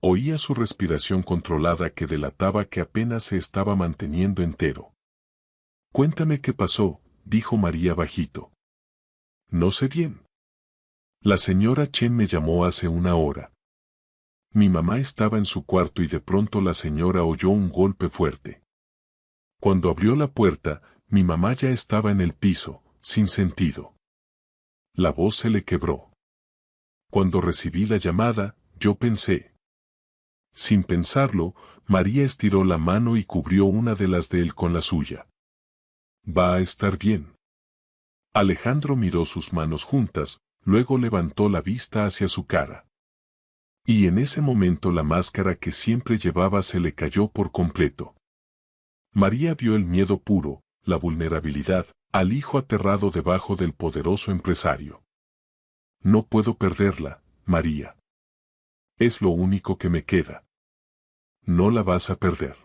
Oía su respiración controlada que delataba que apenas se estaba manteniendo entero. «Cuéntame qué pasó», dijo María bajito. «No sé bien. La señora Chen me llamó hace una hora. Mi mamá estaba en su cuarto y de pronto la señora oyó un golpe fuerte. Cuando abrió la puerta, mi mamá ya estaba en el piso, sin sentido. La voz se le quebró. Cuando recibí la llamada, yo pensé». Sin pensarlo, María estiró la mano y cubrió una de las de él con la suya. «Va a estar bien». Alejandro miró sus manos juntas, luego levantó la vista hacia su cara. Y en ese momento la máscara que siempre llevaba se le cayó por completo. María vio el miedo puro, la vulnerabilidad, al hijo aterrado debajo del poderoso empresario. «No puedo perderla, María. Es lo único que me queda». «No la vas a perder.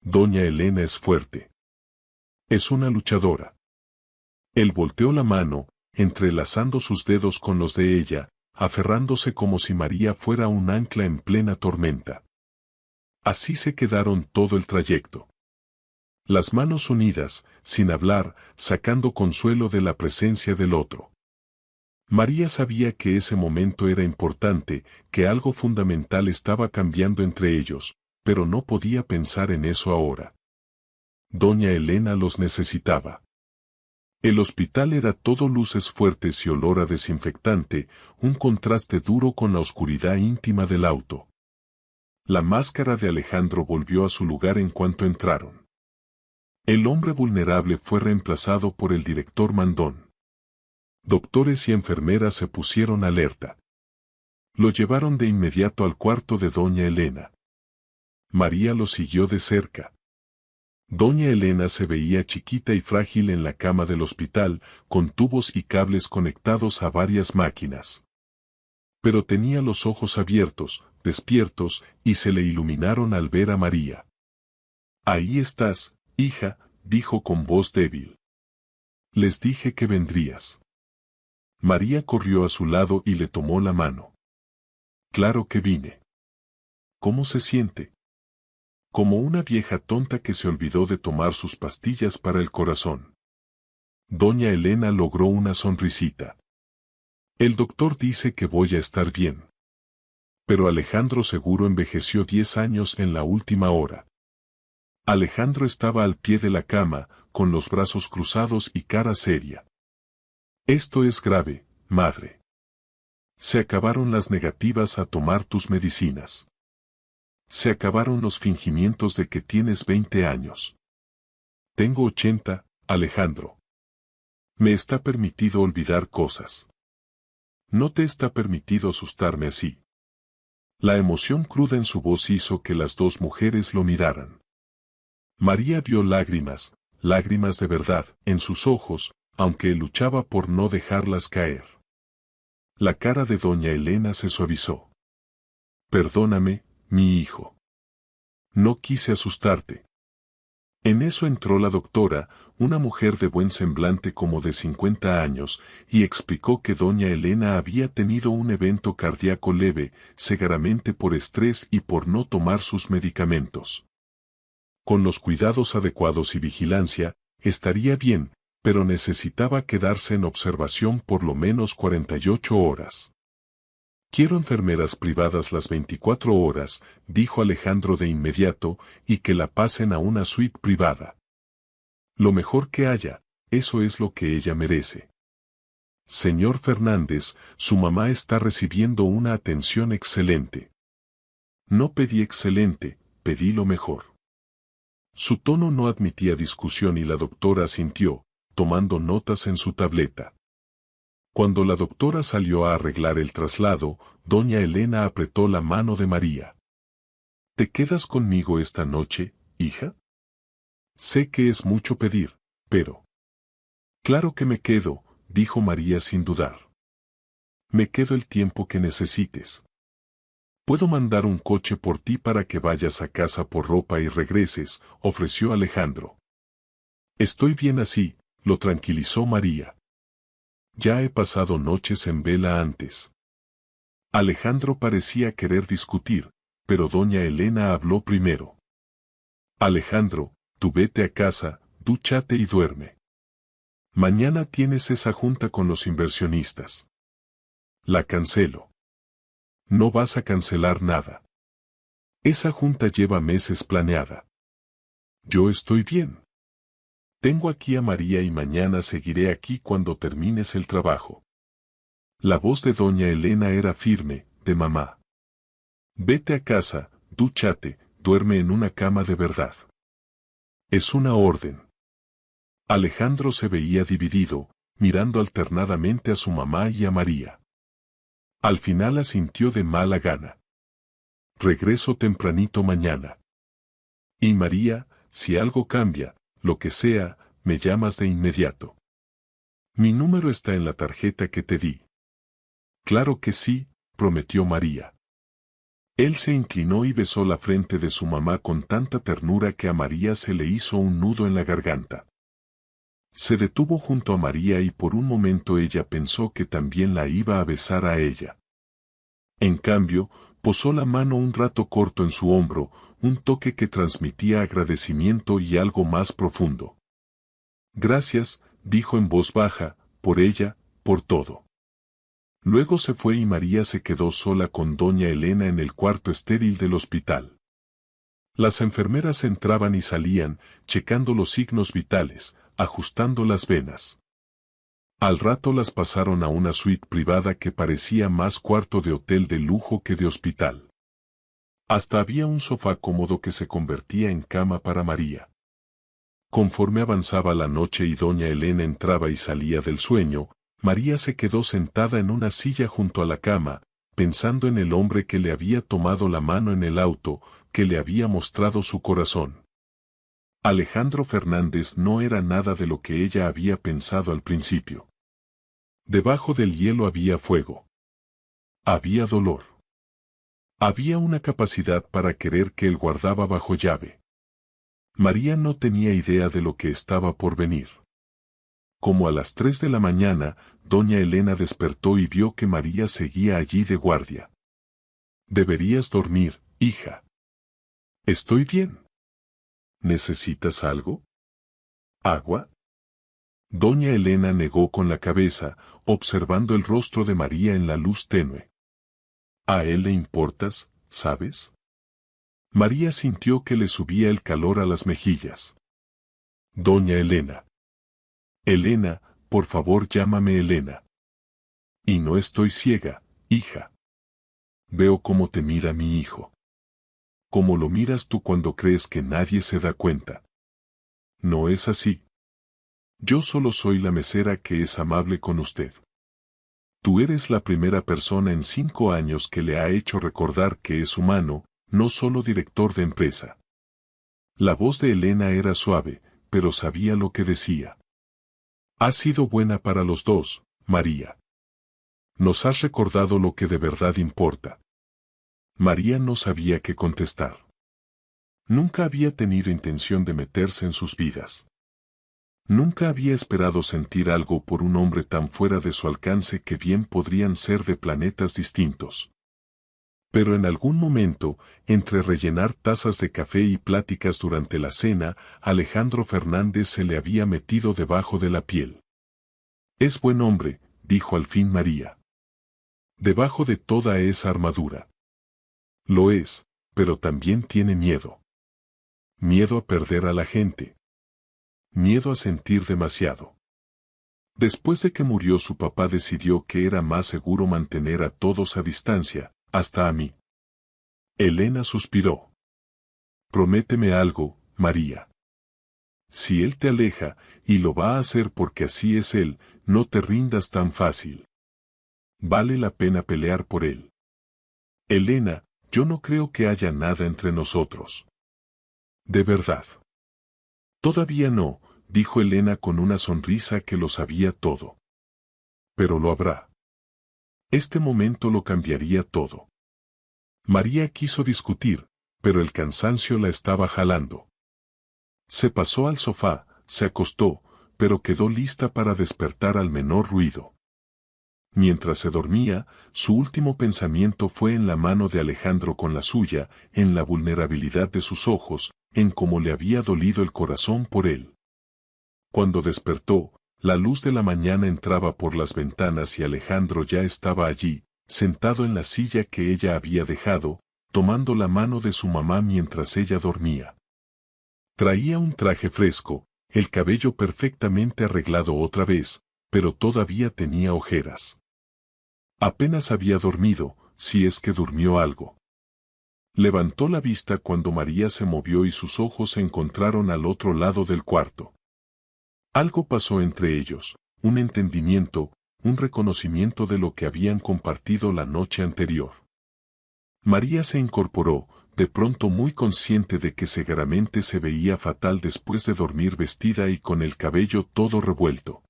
Doña Elena es fuerte. Es una luchadora». Él volteó la mano, entrelazando sus dedos con los de ella, aferrándose como si María fuera un ancla en plena tormenta. Así se quedaron todo el trayecto. Las manos unidas, sin hablar, sacando consuelo de la presencia del otro. María sabía que ese momento era importante, que algo fundamental estaba cambiando entre ellos, pero no podía pensar en eso ahora. Doña Elena los necesitaba. El hospital era todo luces fuertes y olor a desinfectante, un contraste duro con la oscuridad íntima del auto. La máscara de Alejandro volvió a su lugar en cuanto entraron. El hombre vulnerable fue reemplazado por el director mandón. Doctores y enfermeras se pusieron alerta. Lo llevaron de inmediato al cuarto de doña Elena. María lo siguió de cerca. Doña Elena se veía chiquita y frágil en la cama del hospital, con tubos y cables conectados a varias máquinas. Pero tenía los ojos abiertos, despiertos, y se le iluminaron al ver a María. «Ahí estás, hija», dijo con voz débil. «Les dije que vendrías». María corrió a su lado y le tomó la mano. «Claro que vine». «¿Cómo se siente?» «Como una vieja tonta que se olvidó de tomar sus pastillas para el corazón». Doña Elena logró una sonrisita. «El doctor dice que voy a estar bien». Pero Alejandro seguro envejeció 10 años en la última hora. Alejandro estaba al pie de la cama, con los brazos cruzados y cara seria. «Esto es grave, madre. Se acabaron las negativas a tomar tus medicinas. Se acabaron los fingimientos de que tienes 20 años. Tengo 80, Alejandro. Me está permitido olvidar cosas. No te está permitido asustarme así». La emoción cruda en su voz hizo que las dos mujeres lo miraran. María vio lágrimas, lágrimas de verdad, en sus ojos, aunque él luchaba por no dejarlas caer. La cara de doña Elena se suavizó. «Perdóname, mi hijo. No quise asustarte». En eso entró la doctora, una mujer de buen semblante como de 50 años, y explicó que doña Elena había tenido un evento cardíaco leve, seguramente por estrés y por no tomar sus medicamentos. Con los cuidados adecuados y vigilancia, estaría bien, pero necesitaba quedarse en observación por lo menos 48 horas. «Quiero enfermeras privadas las 24 horas», dijo Alejandro de inmediato, «y que la pasen a una suite privada. Lo mejor que haya, eso es lo que ella merece. Señor Fernández, su mamá está recibiendo una atención excelente». «No pedí excelente, pedí lo mejor». Su tono no admitía discusión y la doctora asintió, tomando notas en su tableta. Cuando la doctora salió a arreglar el traslado, doña Elena apretó la mano de María. «¿Te quedas conmigo esta noche, hija?» «Sé que es mucho pedir, pero...» «Claro que me quedo», dijo María sin dudar. «Me quedo el tiempo que necesites. Puedo mandar un coche por ti para que vayas a casa por ropa y regreses», ofreció Alejandro. «Estoy bien así», lo tranquilizó María. «Ya he pasado noches en vela antes». Alejandro parecía querer discutir, pero doña Elena habló primero. Alejandro, tú vete a casa, dúchate y duerme. Mañana tienes esa junta con los inversionistas. La cancelo. No vas a cancelar nada. Esa junta lleva meses planeada. Yo estoy bien. Tengo aquí a María y mañana seguiré aquí cuando termines el trabajo. La voz de doña Elena era firme, de mamá. Vete a casa, dúchate, duerme en una cama de verdad. Es una orden. Alejandro se veía dividido, mirando alternadamente a su mamá y a María. Al final asintió de mala gana. Regreso tempranito mañana. Y María, si algo cambia, lo que sea, me llamas de inmediato. Mi número está en la tarjeta que te di. Claro que sí, prometió María. Él se inclinó y besó la frente de su mamá con tanta ternura que a María se le hizo un nudo en la garganta. Se detuvo junto a María y por un momento ella pensó que también la iba a besar a ella. En cambio, posó la mano un rato corto en su hombro, un toque que transmitía agradecimiento y algo más profundo. Gracias, dijo en voz baja, por ella, por todo. Luego se fue y María se quedó sola con doña Elena en el cuarto estéril del hospital. Las enfermeras entraban y salían, checando los signos vitales, ajustando las venas. Al rato las pasaron a una suite privada que parecía más cuarto de hotel de lujo que de hospital. Hasta había un sofá cómodo que se convertía en cama para María. Conforme avanzaba la noche y doña Elena entraba y salía del sueño, María se quedó sentada en una silla junto a la cama, pensando en el hombre que le había tomado la mano en el auto, que le había mostrado su corazón. Alejandro Fernández no era nada de lo que ella había pensado al principio. Debajo del hielo había fuego. Había dolor. Había una capacidad para querer que él guardaba bajo llave. María no tenía idea de lo que estaba por venir. Como a las 3 de la mañana, doña Elena despertó y vio que María seguía allí de guardia. Deberías dormir, hija. Estoy bien. ¿Necesitas algo? ¿Agua? Doña Elena negó con la cabeza, observando el rostro de María en la luz tenue. ¿A él le importas, sabes? María sintió que le subía el calor a las mejillas. Doña Elena. Elena, por favor llámame Elena. Y no estoy ciega, hija. Veo cómo te mira mi hijo. Cómo lo miras tú cuando crees que nadie se da cuenta. No es así. Yo solo soy la mesera que es amable con usted. Tú eres la primera persona en 5 años que le ha hecho recordar que es humano, no solo director de empresa. La voz de Elena era suave, pero sabía lo que decía. Has sido buena para los dos, María. Nos has recordado lo que de verdad importa. María no sabía qué contestar. Nunca había tenido intención de meterse en sus vidas. Nunca había esperado sentir algo por un hombre tan fuera de su alcance que bien podrían ser de planetas distintos. Pero en algún momento, entre rellenar tazas de café y pláticas durante la cena, Alejandro Fernández se le había metido debajo de la piel. Es buen hombre, dijo al fin María. Debajo de toda esa armadura. Lo es, pero también tiene miedo. Miedo a perder a la gente. Miedo a sentir demasiado. Después de que murió su papá decidió que era más seguro mantener a todos a distancia, hasta a mí. Elena suspiró. Prométeme algo, María. Si él te aleja, y lo va a hacer porque así es él, no te rindas tan fácil. Vale la pena pelear por él. Elena, yo no creo que haya nada entre nosotros. De verdad. Todavía no, dijo Elena con una sonrisa que lo sabía todo. Pero lo habrá. Este momento lo cambiaría todo. María quiso discutir, pero el cansancio la estaba jalando. Se pasó al sofá, se acostó, pero quedó lista para despertar al menor ruido. Mientras se dormía, su último pensamiento fue en la mano de Alejandro con la suya, en la vulnerabilidad de sus ojos, en cómo le había dolido el corazón por él. Cuando despertó, la luz de la mañana entraba por las ventanas y Alejandro ya estaba allí, sentado en la silla que ella había dejado, tomando la mano de su mamá mientras ella dormía. Traía un traje fresco, el cabello perfectamente arreglado otra vez, pero todavía tenía ojeras. Apenas había dormido, si es que durmió algo. Levantó la vista cuando María se movió y sus ojos se encontraron al otro lado del cuarto. Algo pasó entre ellos, un entendimiento, un reconocimiento de lo que habían compartido la noche anterior. María se incorporó, de pronto muy consciente de que seguramente se veía fatal después de dormir vestida y con el cabello todo revuelto.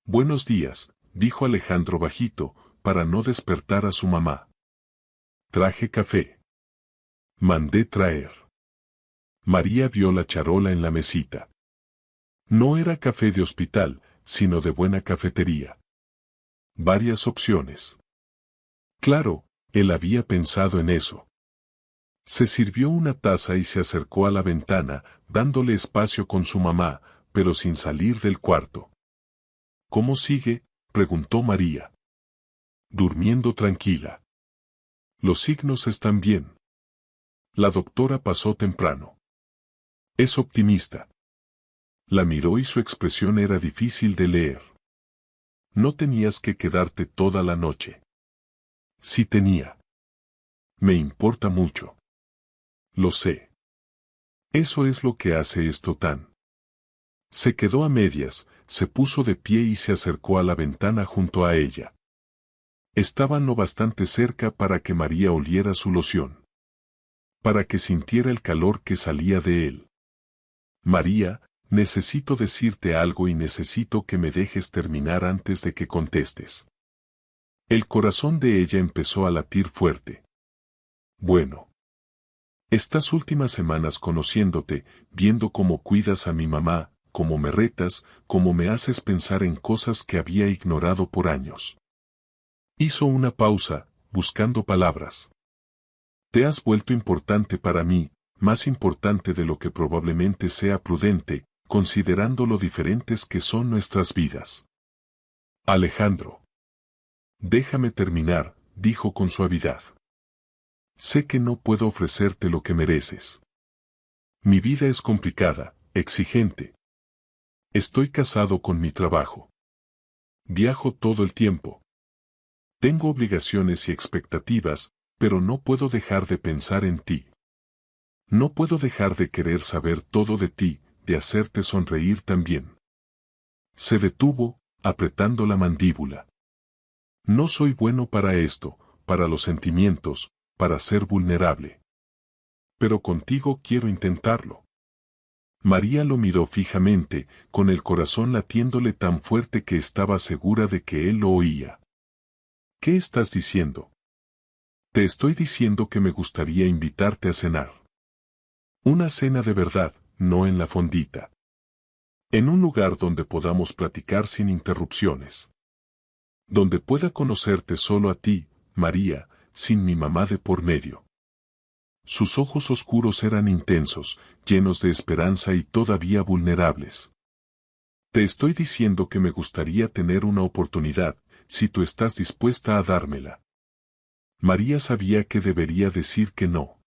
«Buenos días», dijo Alejandro bajito, para no despertar a su mamá. «Traje café». «Mandé traer». María vio la charola en la mesita. No era café de hospital, sino de buena cafetería. Varias opciones. Claro, él había pensado en eso. Se sirvió una taza y se acercó a la ventana, dándole espacio con su mamá, pero sin salir del cuarto. «¿Cómo sigue?», preguntó María. «Durmiendo tranquila. Los signos están bien. La doctora pasó temprano. Es optimista». La miró y su expresión era difícil de leer. «No tenías que quedarte toda la noche». «Sí tenía. Me importa mucho». «Lo sé. Eso es lo que hace esto tan». Se quedó a medias, se puso de pie y se acercó a la ventana junto a ella. Estaban lo bastante cerca para que María oliera su loción. Para que sintiera el calor que salía de él. «María, necesito decirte algo y necesito que me dejes terminar antes de que contestes». El corazón de ella empezó a latir fuerte. «Bueno. Estas últimas semanas conociéndote, viendo cómo cuidas a mi mamá, cómo me retas, cómo me haces pensar en cosas que había ignorado por años». Hizo una pausa, buscando palabras. «Te has vuelto importante para mí, más importante de lo que probablemente sea prudente, considerando lo diferentes que son nuestras vidas». «Alejandro. Déjame terminar», dijo con suavidad. «Sé que no puedo ofrecerte lo que mereces. Mi vida es complicada, exigente. Estoy casado con mi trabajo. Viajo todo el tiempo. Tengo obligaciones y expectativas, pero no puedo dejar de pensar en ti. No puedo dejar de querer saber todo de ti, de hacerte sonreír también». Se detuvo, apretando la mandíbula. «No soy bueno para esto, para los sentimientos, para ser vulnerable. Pero contigo quiero intentarlo». María lo miró fijamente, con el corazón latiéndole tan fuerte que estaba segura de que él lo oía. «¿Qué estás diciendo?». «Te estoy diciendo que me gustaría invitarte a cenar. Una cena de verdad, no en la fondita. En un lugar donde podamos platicar sin interrupciones. Donde pueda conocerte solo a ti, María, sin mi mamá de por medio». Sus ojos oscuros eran intensos, llenos de esperanza y todavía vulnerables. «Te estoy diciendo que me gustaría tener una oportunidad, si tú estás dispuesta a dármela». María sabía que debería decir que no.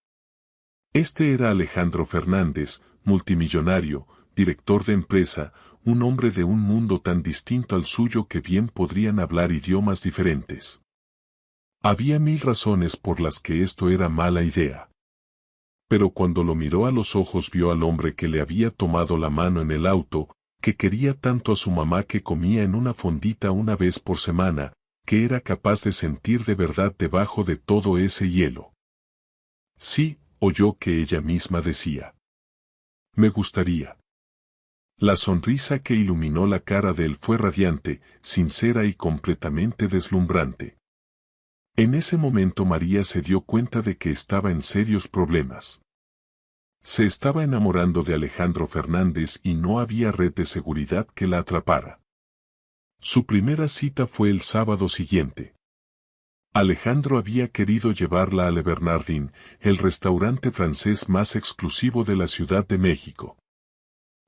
Este era Alejandro Fernández, multimillonario, director de empresa, un hombre de un mundo tan distinto al suyo que bien podrían hablar idiomas diferentes. Había mil razones por las que esto era mala idea. Pero cuando lo miró a los ojos vio al hombre que le había tomado la mano en el auto, que quería tanto a su mamá que comía en una fondita una vez por semana, que era capaz de sentir de verdad debajo de todo ese hielo. «Sí», oyó que ella misma decía. «Me gustaría». La sonrisa que iluminó la cara de él fue radiante, sincera y completamente deslumbrante. En ese momento María se dio cuenta de que estaba en serios problemas. Se estaba enamorando de Alejandro Fernández y no había red de seguridad que la atrapara. Su primera cita fue el sábado siguiente. Alejandro había querido llevarla a Le Bernardin, el restaurante francés más exclusivo de la Ciudad de México.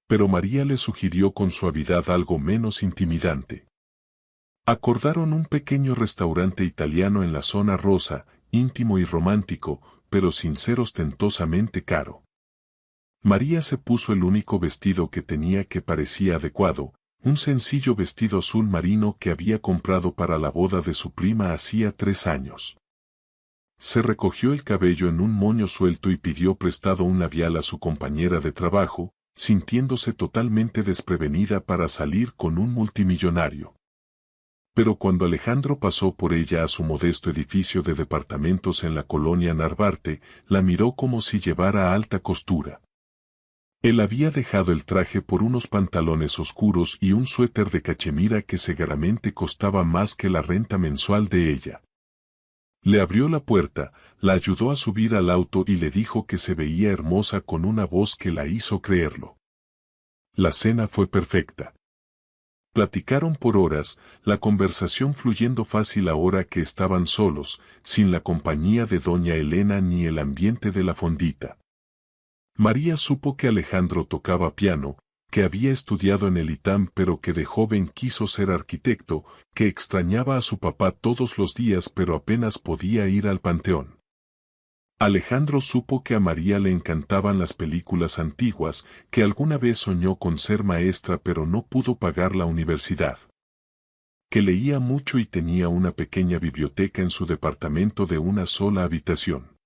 Pero María le sugirió con suavidad algo menos intimidante. Acordaron un pequeño restaurante italiano en la zona rosa, íntimo y romántico, pero sin ser ostentosamente caro. María se puso el único vestido que tenía que parecía adecuado, un sencillo vestido azul marino que había comprado para la boda de su prima hacía 3 años. Se recogió el cabello en un moño suelto y pidió prestado un labial a su compañera de trabajo, sintiéndose totalmente desprevenida para salir con un multimillonario. Pero cuando Alejandro pasó por ella a su modesto edificio de departamentos en la colonia Narvarte, la miró como si llevara alta costura. Él había dejado el traje por unos pantalones oscuros y un suéter de cachemira que seguramente costaba más que la renta mensual de ella. Le abrió la puerta, la ayudó a subir al auto y le dijo que se veía hermosa con una voz que la hizo creerlo. La cena fue perfecta. Platicaron por horas, la conversación fluyendo fácil ahora que estaban solos, sin la compañía de doña Elena ni el ambiente de la fondita. María supo que Alejandro tocaba piano, que había estudiado en el ITAM pero que de joven quiso ser arquitecto, que extrañaba a su papá todos los días pero apenas podía ir al panteón. Alejandro supo que a María le encantaban las películas antiguas, que alguna vez soñó con ser maestra pero no pudo pagar la universidad. Que leía mucho y tenía una pequeña biblioteca en su departamento de una sola habitación.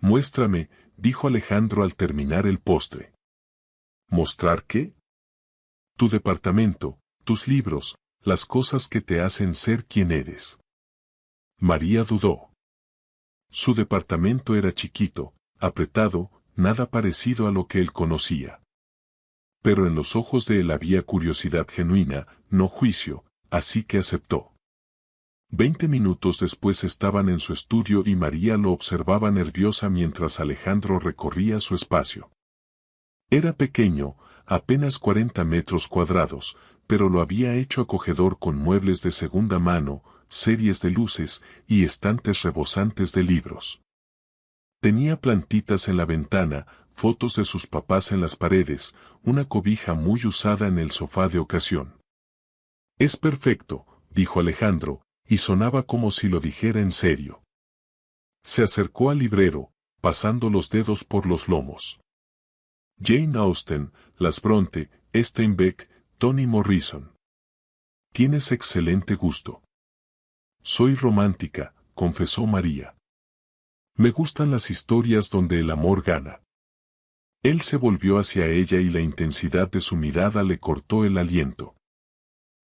«Muéstrame», dijo Alejandro al terminar el postre. ¿Mostrar qué? Tu departamento, tus libros, las cosas que te hacen ser quien eres. María dudó. Su departamento era chiquito, apretado, nada parecido a lo que él conocía. Pero en los ojos de él había curiosidad genuina, no juicio, así que aceptó. 20 minutos después estaban en su estudio y María lo observaba nerviosa mientras Alejandro recorría su espacio. Era pequeño, apenas 40 metros cuadrados, pero lo había hecho acogedor con muebles de segunda mano, series de luces y estantes rebosantes de libros. Tenía plantitas en la ventana, fotos de sus papás en las paredes, una cobija muy usada en el sofá de ocasión. «Es perfecto», dijo Alejandro, y sonaba como si lo dijera en serio. Se acercó al librero, pasando los dedos por los lomos. Jane Austen, Las Bronte, Steinbeck, Toni Morrison. Tienes excelente gusto. Soy romántica, confesó María. Me gustan las historias donde el amor gana. Él se volvió hacia ella y la intensidad de su mirada le cortó el aliento.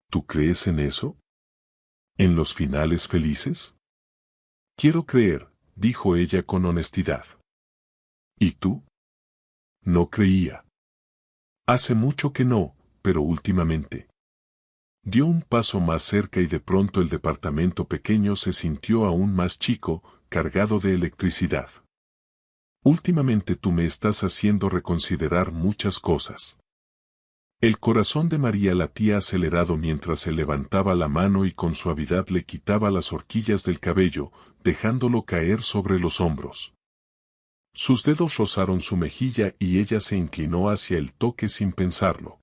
¿Tú crees en eso? ¿En los finales felices? Quiero creer, dijo ella con honestidad. ¿Y tú? No creía. Hace mucho que no, pero últimamente. Dio un paso más cerca y de pronto el departamento pequeño se sintió aún más chico, cargado de electricidad. Últimamente tú me estás haciendo reconsiderar muchas cosas. El corazón de María latía acelerado mientras se levantaba la mano y con suavidad le quitaba las horquillas del cabello, dejándolo caer sobre los hombros. Sus dedos rozaron su mejilla y ella se inclinó hacia el toque sin pensarlo.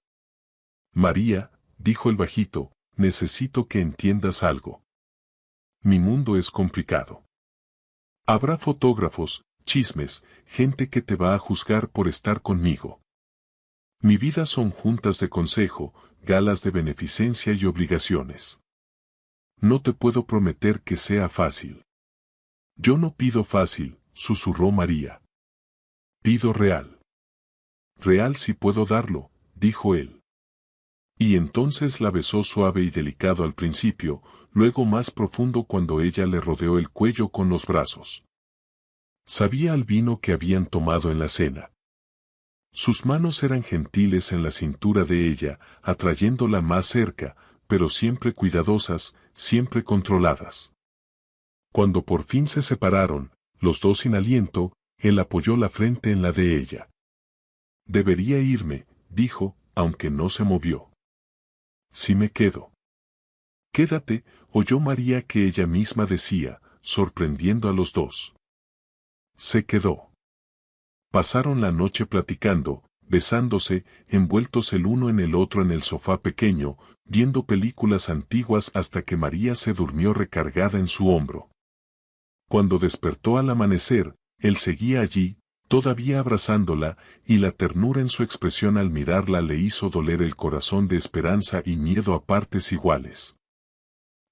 María, dijo el bajito, necesito que entiendas algo. Mi mundo es complicado. Habrá fotógrafos, chismes, gente que te va a juzgar por estar conmigo. Mi vida son juntas de consejo, galas de beneficencia y obligaciones. No te puedo prometer que sea fácil. Yo no pido fácil, susurró María. Pido real. Real si puedo darlo, dijo él. Y entonces la besó suave y delicado al principio, luego más profundo cuando ella le rodeó el cuello con los brazos. Sabía al vino que habían tomado en la cena. Sus manos eran gentiles en la cintura de ella, atrayéndola más cerca, pero siempre cuidadosas, siempre controladas. Cuando por fin se separaron, los dos sin aliento, él apoyó la frente en la de ella. Debería irme, dijo, aunque no se movió. Si me quedo. Quédate, oyó María que ella misma decía, sorprendiendo a los dos. Se quedó. Pasaron la noche platicando, besándose, envueltos el uno en el otro en el sofá pequeño, viendo películas antiguas hasta que María se durmió recargada en su hombro. Cuando despertó al amanecer, él seguía allí, todavía abrazándola, y la ternura en su expresión al mirarla le hizo doler el corazón de esperanza y miedo a partes iguales.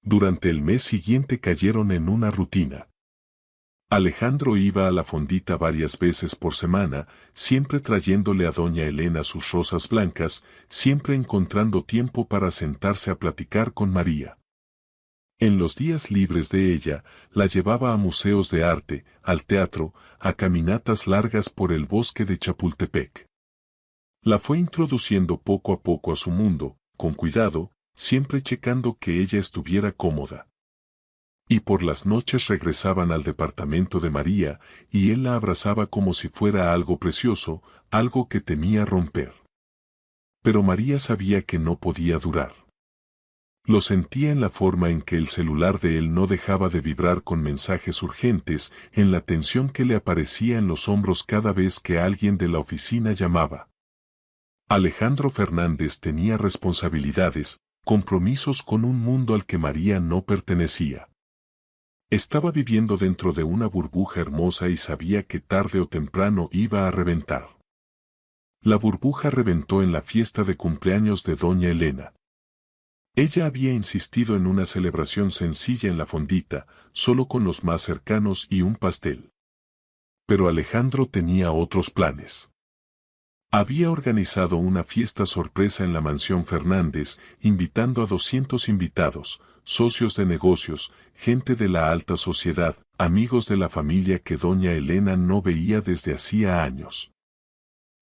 Durante el mes siguiente cayeron en una rutina. Alejandro iba a la fondita varias veces por semana, siempre trayéndole a doña Elena sus rosas blancas, siempre encontrando tiempo para sentarse a platicar con María. En los días libres de ella, la llevaba a museos de arte, al teatro, a caminatas largas por el bosque de Chapultepec. La fue introduciendo poco a poco a su mundo, con cuidado, siempre checando que ella estuviera cómoda. Y por las noches regresaban al departamento de María, y él la abrazaba como si fuera algo precioso, algo que temía romper. Pero María sabía que no podía durar. Lo sentía en la forma en que el celular de él no dejaba de vibrar con mensajes urgentes, en la tensión que le aparecía en los hombros cada vez que alguien de la oficina llamaba. Alejandro Fernández tenía responsabilidades, compromisos con un mundo al que María no pertenecía. Estaba viviendo dentro de una burbuja hermosa y sabía que tarde o temprano iba a reventar. La burbuja reventó en la fiesta de cumpleaños de doña Elena. Ella había insistido en una celebración sencilla en la fondita, solo con los más cercanos y un pastel. Pero Alejandro tenía otros planes. Había organizado una fiesta sorpresa en la mansión Fernández, invitando a 200 invitados, socios de negocios, gente de la alta sociedad, amigos de la familia que doña Elena no veía desde hacía años.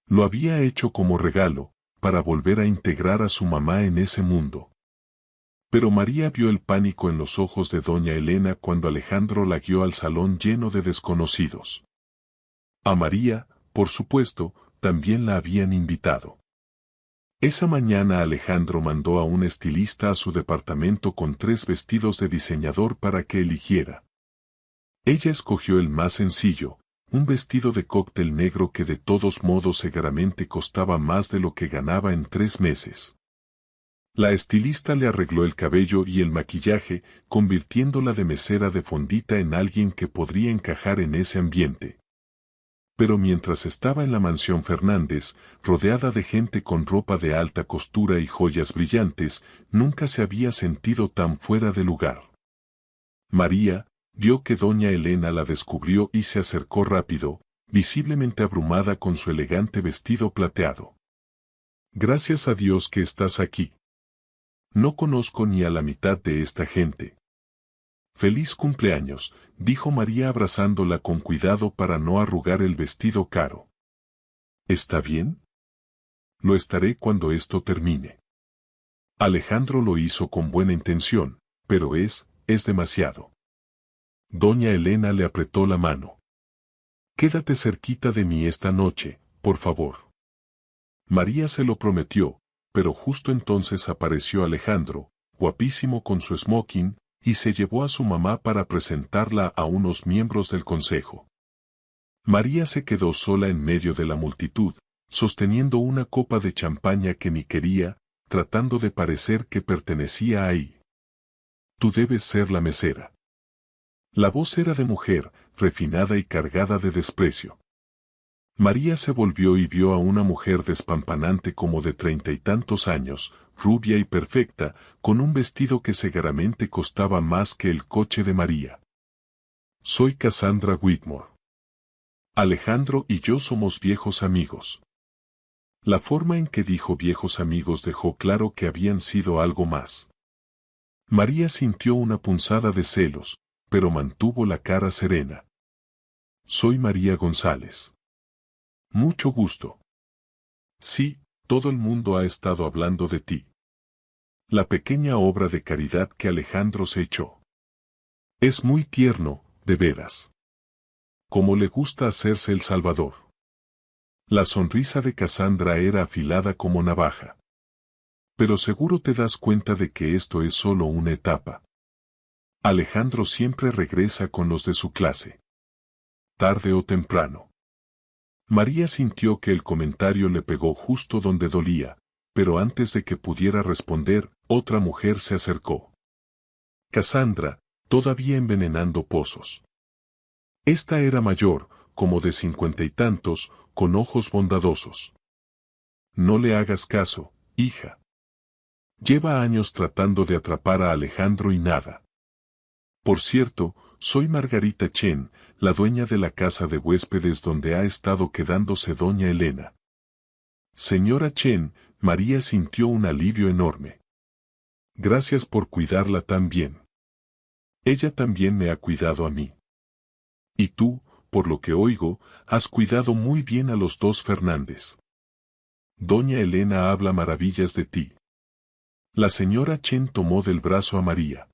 Lo había hecho como regalo, para volver a integrar a su mamá en ese mundo. Pero María vio el pánico en los ojos de doña Elena cuando Alejandro la guió al salón lleno de desconocidos. A María, por supuesto, también la habían invitado. Esa mañana Alejandro mandó a un estilista a su departamento con 3 vestidos de diseñador para que eligiera. Ella escogió el más sencillo, un vestido de cóctel negro que de todos modos seguramente costaba más de lo que ganaba en 3 meses. La estilista le arregló el cabello y el maquillaje, convirtiéndola de mesera de fondita en alguien que podría encajar en ese ambiente. Pero mientras estaba en la mansión Fernández, rodeada de gente con ropa de alta costura y joyas brillantes, nunca se había sentido tan fuera de lugar. María vio que doña Elena la descubrió y se acercó rápido, visiblemente abrumada con su elegante vestido plateado. Gracias a Dios que estás aquí. No conozco ni a la mitad de esta gente. Feliz cumpleaños, dijo María abrazándola con cuidado para no arrugar el vestido caro. ¿Está bien? Lo estaré cuando esto termine. Alejandro lo hizo con buena intención, pero es demasiado. Doña Elena le apretó la mano. Quédate cerquita de mí esta noche, por favor. María se lo prometió, pero justo entonces apareció Alejandro, guapísimo con su smoking, y se llevó a su mamá para presentarla a unos miembros del consejo. María se quedó sola en medio de la multitud, sosteniendo una copa de champaña que ni quería, tratando de parecer que pertenecía ahí. Tú debes ser la mesera. La voz era de mujer, refinada y cargada de desprecio. María se volvió y vio a una mujer despampanante como de 30 y tantos años, rubia y perfecta, con un vestido que seguramente costaba más que el coche de María. Soy Cassandra Whitmore. Alejandro y yo somos viejos amigos. La forma en que dijo viejos amigos dejó claro que habían sido algo más. María sintió una punzada de celos, pero mantuvo la cara serena. Soy María González. Mucho gusto. Sí, todo el mundo ha estado hablando de ti. La pequeña obra de caridad que Alejandro se echó. Es muy tierno, de veras. Como le gusta hacerse el salvador. La sonrisa de Cassandra era afilada como navaja. Pero seguro te das cuenta de que esto es solo una etapa. Alejandro siempre regresa con los de su clase. Tarde o temprano. María sintió que el comentario le pegó justo donde dolía, pero antes de que pudiera responder, otra mujer se acercó. Cassandra, todavía envenenando pozos. Esta era mayor, como de 50 y tantos, con ojos bondadosos. No le hagas caso, hija. Lleva años tratando de atrapar a Alejandro y nada. Por cierto, soy Margarita Chen, la dueña de la casa de huéspedes donde ha estado quedándose doña Elena. Señora Chen, María sintió un alivio enorme. Gracias por cuidarla tan bien. Ella también me ha cuidado a mí. Y tú, por lo que oigo, has cuidado muy bien a los dos Fernández. Doña Elena habla maravillas de ti. La señora Chen tomó del brazo a María.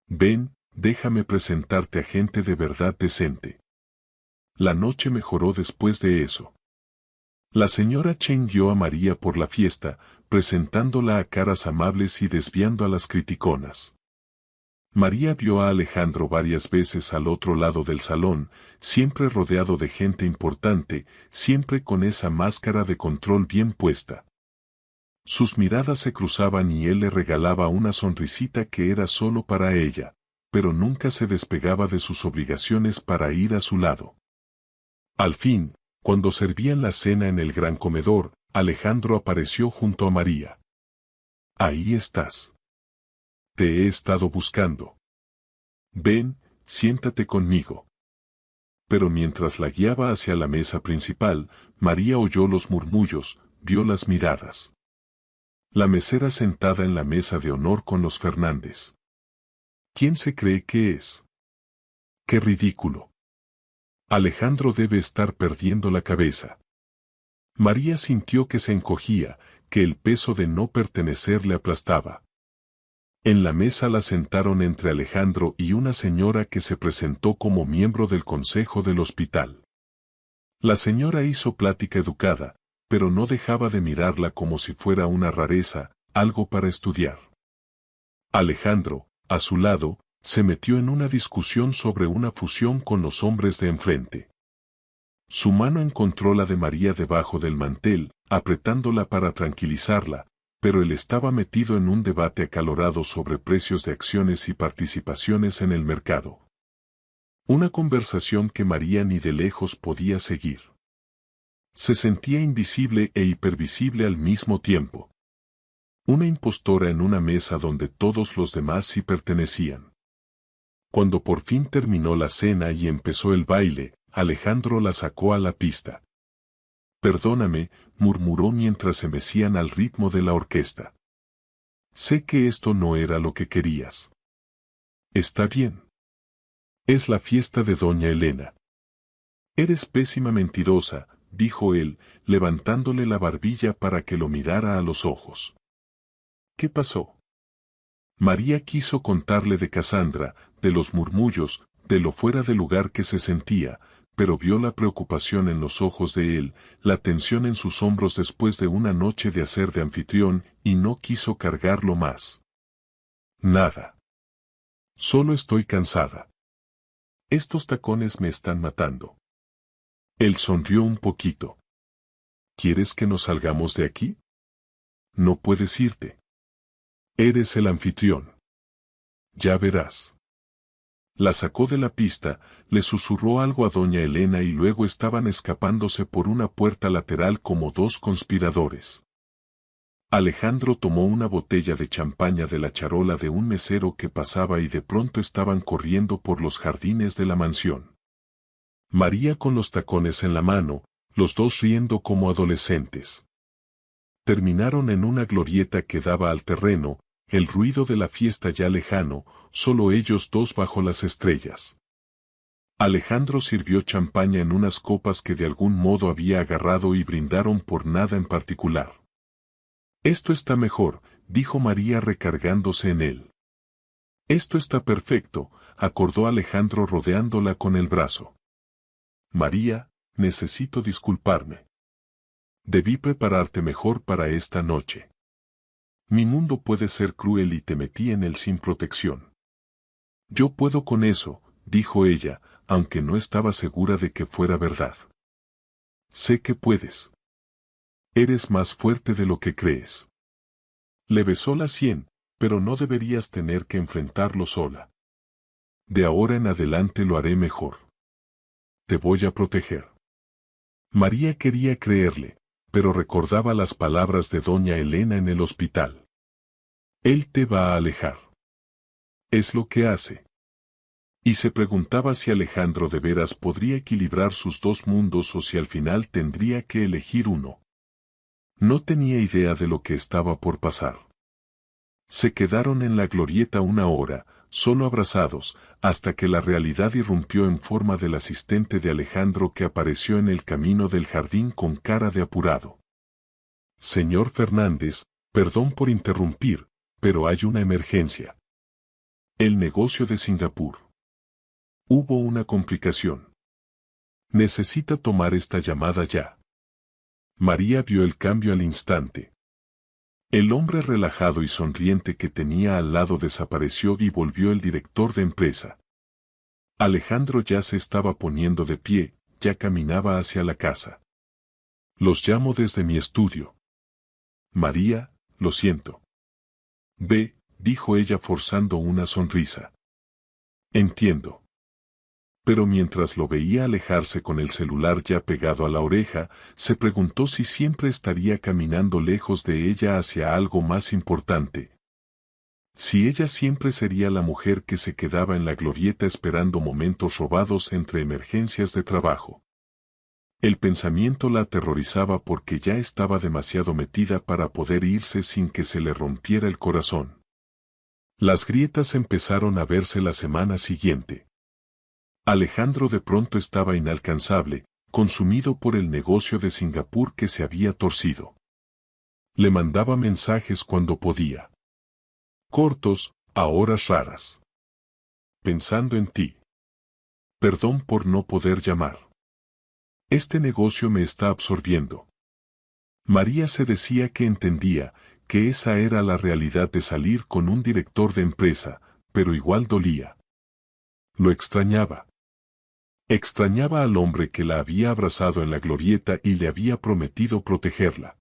Ven, déjame presentarte a gente de verdad decente. La noche mejoró después de eso. La señora Chen guió a María por la fiesta, presentándola a caras amables y desviando a las criticonas. María vio a Alejandro varias veces al otro lado del salón, siempre rodeado de gente importante, siempre con esa máscara de control bien puesta. Sus miradas se cruzaban y él le regalaba una sonrisita que era solo para ella, pero nunca se despegaba de sus obligaciones para ir a su lado. Al fin, cuando servían la cena en el gran comedor, Alejandro apareció junto a María. Ahí estás. Te he estado buscando. Ven, siéntate conmigo. Pero mientras la guiaba hacia la mesa principal, María oyó los murmullos, vio las miradas. La mesera sentada en la mesa de honor con los Fernández. ¿Quién se cree que es? ¡Qué ridículo! Alejandro debe estar perdiendo la cabeza. María sintió que se encogía, que el peso de no pertenecer le aplastaba. En la mesa la sentaron entre Alejandro y una señora que se presentó como miembro del consejo del hospital. La señora hizo plática educada, pero no dejaba de mirarla como si fuera una rareza, algo para estudiar. Alejandro, a su lado, se metió en una discusión sobre una fusión con los hombres de enfrente. Su mano encontró la de María debajo del mantel, apretándola para tranquilizarla, pero él estaba metido en un debate acalorado sobre precios de acciones y participaciones en el mercado. Una conversación que María ni de lejos podía seguir. Se sentía invisible e hipervisible al mismo tiempo. Una impostora en una mesa donde todos los demás sí pertenecían. Cuando por fin terminó la cena y empezó el baile, Alejandro la sacó a la pista. Perdóname, murmuró mientras se mecían al ritmo de la orquesta. Sé que esto no era lo que querías. Está bien. Es la fiesta de doña Elena. Eres pésima mentirosa, dijo él, levantándole la barbilla para que lo mirara a los ojos. ¿Qué pasó? María quiso contarle de Cassandra, de los murmullos, de lo fuera de lugar que se sentía, pero vio la preocupación en los ojos de él, la tensión en sus hombros después de una noche de hacer de anfitrión, y no quiso cargarlo más. Nada. Solo estoy cansada. Estos tacones me están matando. Él sonrió un poquito. ¿Quieres que nos salgamos de aquí? No puedes irte. Eres el anfitrión. Ya verás. La sacó de la pista, le susurró algo a doña Elena y luego estaban escapándose por una puerta lateral como dos conspiradores. Alejandro tomó una botella de champaña de la charola de un mesero que pasaba y de pronto estaban corriendo por los jardines de la mansión. María con los tacones en la mano, los dos riendo como adolescentes. Terminaron en una glorieta que daba al terreno, el ruido de la fiesta ya lejano, solo ellos dos bajo las estrellas. Alejandro sirvió champaña en unas copas que de algún modo había agarrado y brindaron por nada en particular. Esto está mejor, dijo María recargándose en él. Esto está perfecto, acordó Alejandro rodeándola con el brazo. María, necesito disculparme. Debí prepararte mejor para esta noche. Mi mundo puede ser cruel y te metí en él sin protección. Yo puedo con eso, dijo ella, aunque no estaba segura de que fuera verdad. Sé que puedes. Eres más fuerte de lo que crees. Le besó la sien, pero no deberías tener que enfrentarlo sola. De ahora en adelante lo haré mejor. Te voy a proteger. María quería creerle, pero recordaba las palabras de doña Elena en el hospital. Él te va a alejar. Es lo que hace. Y se preguntaba si Alejandro de veras podría equilibrar sus dos mundos o si al final tendría que elegir uno. No tenía idea de lo que estaba por pasar. Se quedaron en la glorieta una hora, solo abrazados, hasta que la realidad irrumpió en forma del asistente de Alejandro que apareció en el camino del jardín con cara de apurado. Señor Fernández, perdón por interrumpir, pero hay una emergencia. El negocio de Singapur. Hubo una complicación. Necesita tomar esta llamada ya. María vio el cambio al instante. El hombre relajado y sonriente que tenía al lado desapareció y volvió el director de empresa. Alejandro ya se estaba poniendo de pie, ya caminaba hacia la casa. Los llamo desde mi estudio. María, lo siento. Ve, dijo ella forzando una sonrisa. Entiendo. Pero mientras lo veía alejarse con el celular ya pegado a la oreja, se preguntó si siempre estaría caminando lejos de ella hacia algo más importante. Si ella siempre sería la mujer que se quedaba en la glorieta esperando momentos robados entre emergencias de trabajo. El pensamiento la aterrorizaba porque ya estaba demasiado metida para poder irse sin que se le rompiera el corazón. Las grietas empezaron a verse la semana siguiente. Alejandro de pronto estaba inalcanzable, consumido por el negocio de Singapur que se había torcido. Le mandaba mensajes cuando podía. Cortos, a horas raras. Pensando en ti. Perdón por no poder llamar. Este negocio me está absorbiendo. María se decía que entendía que esa era la realidad de salir con un director de empresa, pero igual dolía. Lo extrañaba. Extrañaba al hombre que la había abrazado en la glorieta y le había prometido protegerla.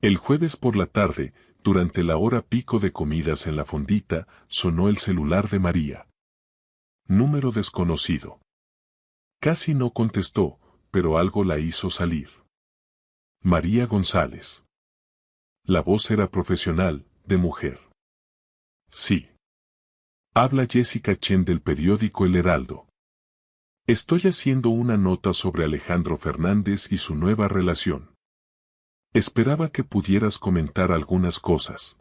El jueves por la tarde, durante la hora pico de comidas en la fondita, sonó el celular de María. Número desconocido. Casi no contestó, pero algo la hizo salir. María González. La voz era profesional, de mujer. Sí. Habla Jessica Chen del periódico El Heraldo. Estoy haciendo una nota sobre Alejandro Fernández y su nueva relación. Esperaba que pudieras comentar algunas cosas.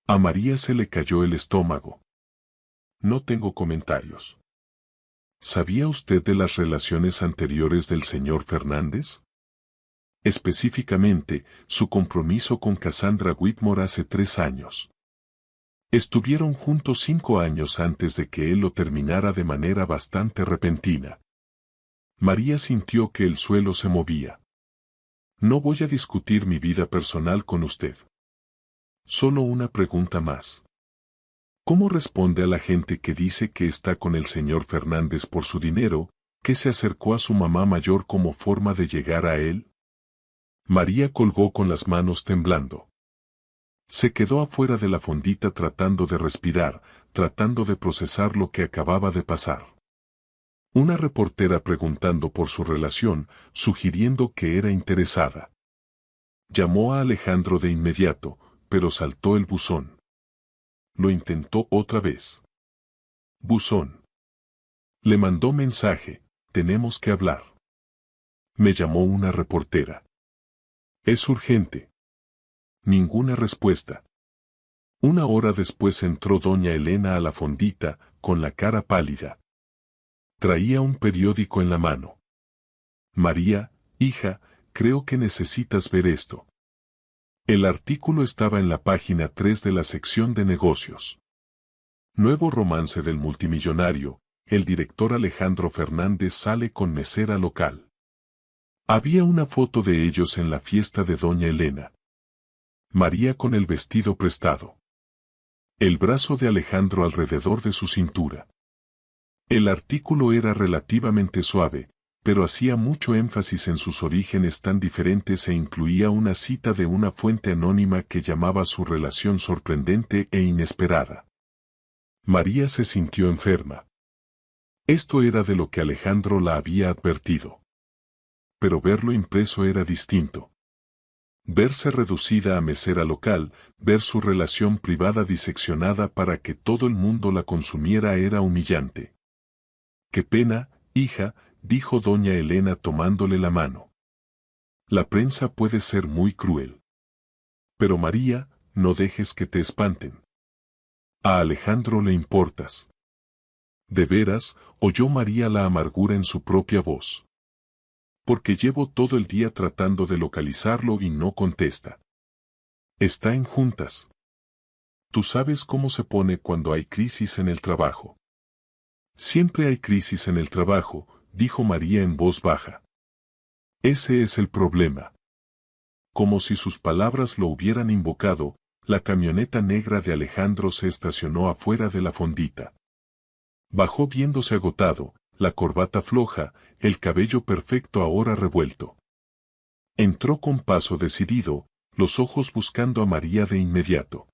A María se le cayó el estómago. No tengo comentarios. ¿Sabía usted de las relaciones anteriores del señor Fernández? Específicamente, su compromiso con Cassandra Whitmore hace 3 años. Estuvieron juntos 5 años antes de que él lo terminara de manera bastante repentina. María sintió que el suelo se movía. No voy a discutir mi vida personal con usted. Solo una pregunta más. ¿Cómo responde a la gente que dice que está con el señor Fernández por su dinero, que se acercó a su mamá mayor como forma de llegar a él? María colgó con las manos temblando. Se quedó afuera de la fondita tratando de respirar, tratando de procesar lo que acababa de pasar. Una reportera preguntando por su relación, sugiriendo que era interesada. Llamó a Alejandro de inmediato, pero saltó el buzón. Lo intentó otra vez. Buzón. Le mandó mensaje, tenemos que hablar. Me llamó una reportera. Es urgente. Ninguna respuesta. 1 hora después entró doña Elena a la fondita, con la cara pálida. Traía un periódico en la mano. María, hija, creo que necesitas ver esto. El artículo estaba en la página 3 de la sección de negocios. Nuevo romance del multimillonario, el director Alejandro Fernández sale con mesera local. Había una foto de ellos en la fiesta de doña Elena. María con el vestido prestado. El brazo de Alejandro alrededor de su cintura. El artículo era relativamente suave, pero hacía mucho énfasis en sus orígenes tan diferentes e incluía una cita de una fuente anónima que llamaba su relación sorprendente e inesperada. María se sintió enferma. Esto era de lo que Alejandro la había advertido. Pero verlo impreso era distinto. Verse reducida a mesera local, ver su relación privada diseccionada para que todo el mundo la consumiera era humillante. «Qué pena, hija», dijo doña Elena tomándole la mano. «La prensa puede ser muy cruel. Pero María, no dejes que te espanten. A Alejandro le importas». «¿De veras?», oyó María la amargura en su propia voz. «Porque llevo todo el día tratando de localizarlo y no contesta. Está en juntas. Tú sabes cómo se pone cuando hay crisis en el trabajo». «Siempre hay crisis en el trabajo», dijo María en voz baja. «Ese es el problema». Como si sus palabras lo hubieran invocado, la camioneta negra de Alejandro se estacionó afuera de la fondita. Bajó viéndose agotado, la corbata floja, el cabello perfecto ahora revuelto. Entró con paso decidido, los ojos buscando a María de inmediato.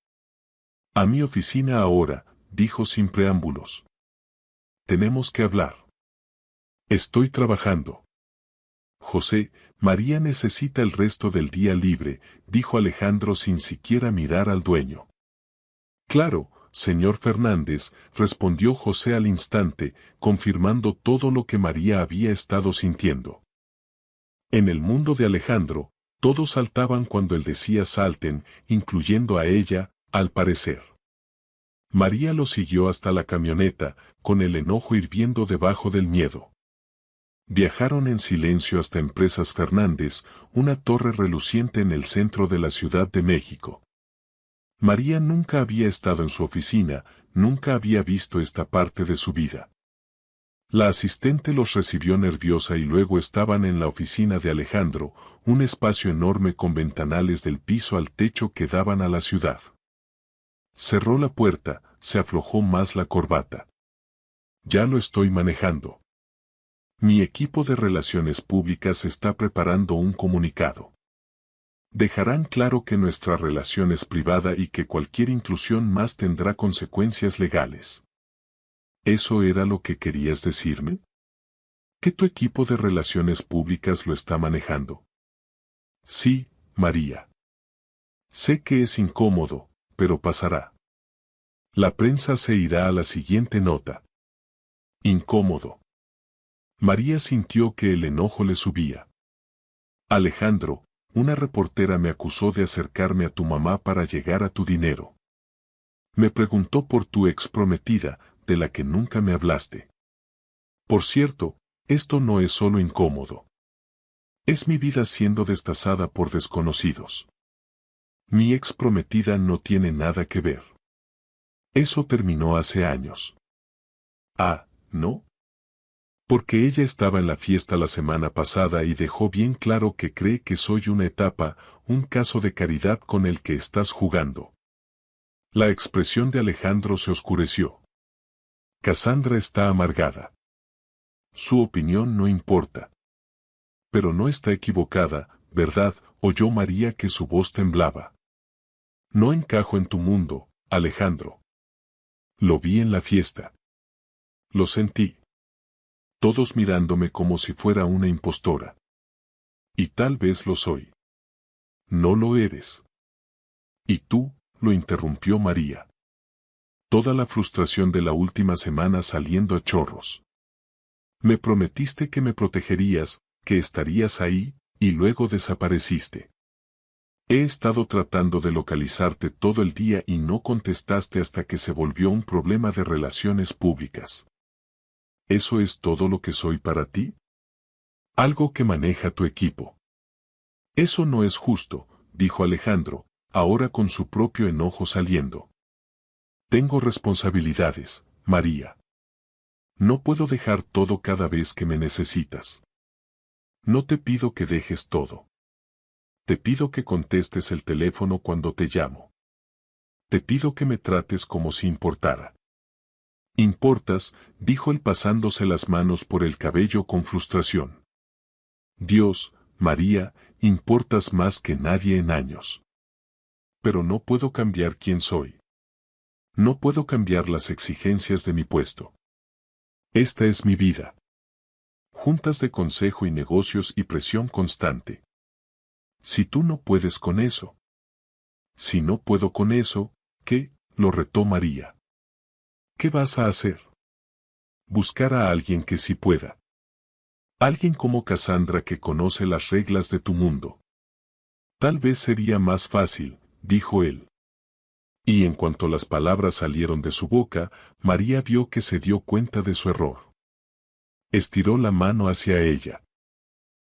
«A mi oficina ahora», dijo sin preámbulos. «Tenemos que hablar». «Estoy trabajando». «José, María necesita el resto del día libre», dijo Alejandro sin siquiera mirar al dueño. «Claro, señor Fernández», respondió José al instante, confirmando todo lo que María había estado sintiendo. En el mundo de Alejandro, todos saltaban cuando él decía salten, incluyendo a ella, al parecer. María lo siguió hasta la camioneta, con el enojo hirviendo debajo del miedo. Viajaron en silencio hasta Empresas Fernández, una torre reluciente en el centro de la Ciudad de México. María nunca había estado en su oficina, nunca había visto esta parte de su vida. La asistente los recibió nerviosa y luego estaban en la oficina de Alejandro, un espacio enorme con ventanales del piso al techo que daban a la ciudad. Cerró la puerta, se aflojó más la corbata. «Ya lo estoy manejando. Mi equipo de relaciones públicas está preparando un comunicado. Dejarán claro que nuestra relación es privada y que cualquier intrusión más tendrá consecuencias legales». ¿Eso era lo que querías decirme? ¿Que tu equipo de relaciones públicas lo está manejando? Sí, María. Sé que es incómodo, pero pasará. La prensa se irá a la siguiente nota. Incómodo. María sintió que el enojo le subía. Alejandro, una reportera me acusó de acercarme a tu mamá para llegar a tu dinero. Me preguntó por tu ex prometida, de la que nunca me hablaste. Por cierto, esto no es solo incómodo. Es mi vida siendo destazada por desconocidos. Mi ex prometida no tiene nada que ver. Eso terminó hace años. Ah, ¿no? Porque ella estaba en la fiesta la semana pasada y dejó bien claro que cree que soy una etapa, un caso de caridad con el que estás jugando. La expresión de Alejandro se oscureció. Cassandra está amargada. Su opinión no importa. Pero no está equivocada, ¿verdad?, oyó María que su voz temblaba. No encajo en tu mundo, Alejandro. Lo vi en la fiesta. Lo sentí. Todos mirándome como si fuera una impostora. Y tal vez lo soy. No lo eres. ¿Y tú?, lo interrumpió María. Toda la frustración de la última semana saliendo a chorros. Me prometiste que me protegerías, que estarías ahí, y luego desapareciste. He estado tratando de localizarte todo el día y no contestaste hasta que se volvió un problema de relaciones públicas. ¿Eso es todo lo que soy para ti? Algo que maneja tu equipo. Eso no es justo, dijo Alejandro, ahora con su propio enojo saliendo. Tengo responsabilidades, María. No puedo dejar todo cada vez que me necesitas. No te pido que dejes todo. Te pido que contestes el teléfono cuando te llamo. Te pido que me trates como si importara. Importas, dijo él pasándose las manos por el cabello con frustración. Dios, María, importas más que nadie en años. Pero no puedo cambiar quién soy. No puedo cambiar las exigencias de mi puesto. Esta es mi vida. Juntas de consejo y negocios y presión constante. Si tú no puedes con eso. Si no puedo con eso, ¿qué? Lo retó María. ¿Qué vas a hacer? Buscar a alguien que sí pueda. Alguien como Cassandra que conoce las reglas de tu mundo. Tal vez sería más fácil, dijo él. Y en cuanto las palabras salieron de su boca, María vio que se dio cuenta de su error. Estiró la mano hacia ella.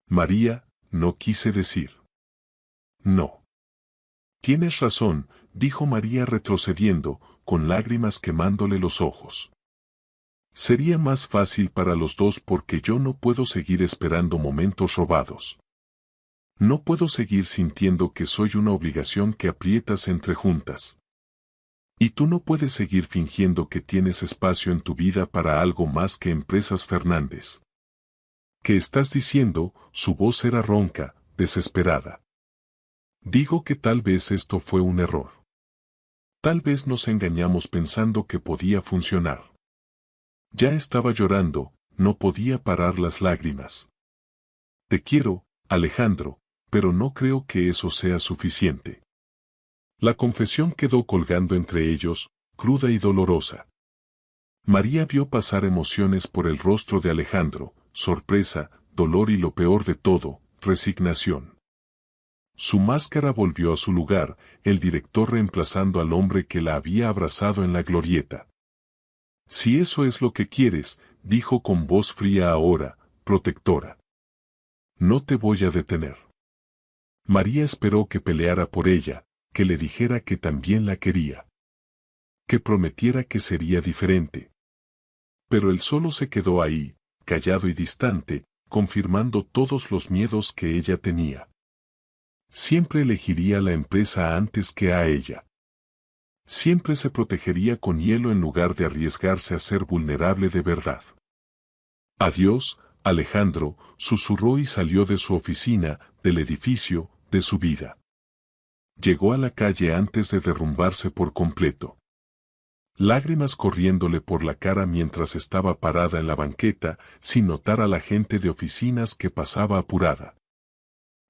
María, no quise decir. No. Tienes razón, dijo María retrocediendo, con lágrimas quemándole los ojos. Sería más fácil para los dos porque yo no puedo seguir esperando momentos robados. No puedo seguir sintiendo que soy una obligación que aprietas entre juntas. Y tú no puedes seguir fingiendo que tienes espacio en tu vida para algo más que Empresas Fernández. ¿Qué estás diciendo? Su voz era ronca, desesperada. Digo que tal vez esto fue un error. Tal vez nos engañamos pensando que podía funcionar. Ya estaba llorando, no podía parar las lágrimas. Te quiero, Alejandro, pero no creo que eso sea suficiente. La confesión quedó colgando entre ellos, cruda y dolorosa. María vio pasar emociones por el rostro de Alejandro, sorpresa, dolor y lo peor de todo, resignación. Su máscara volvió a su lugar, el director reemplazando al hombre que la había abrazado en la glorieta. Si eso es lo que quieres, dijo con voz fría ahora, protectora. No te voy a detener. María esperó que peleara por ella, que le dijera que también la quería. Que prometiera que sería diferente. Pero él solo se quedó ahí, callado y distante, confirmando todos los miedos que ella tenía. Siempre elegiría la empresa antes que a ella. Siempre se protegería con hielo en lugar de arriesgarse a ser vulnerable de verdad. Adiós, Alejandro, susurró y salió de su oficina, del edificio, de su vida. Llegó a la calle antes de derrumbarse por completo. Lágrimas corriéndole por la cara mientras estaba parada en la banqueta, sin notar a la gente de oficinas que pasaba apurada.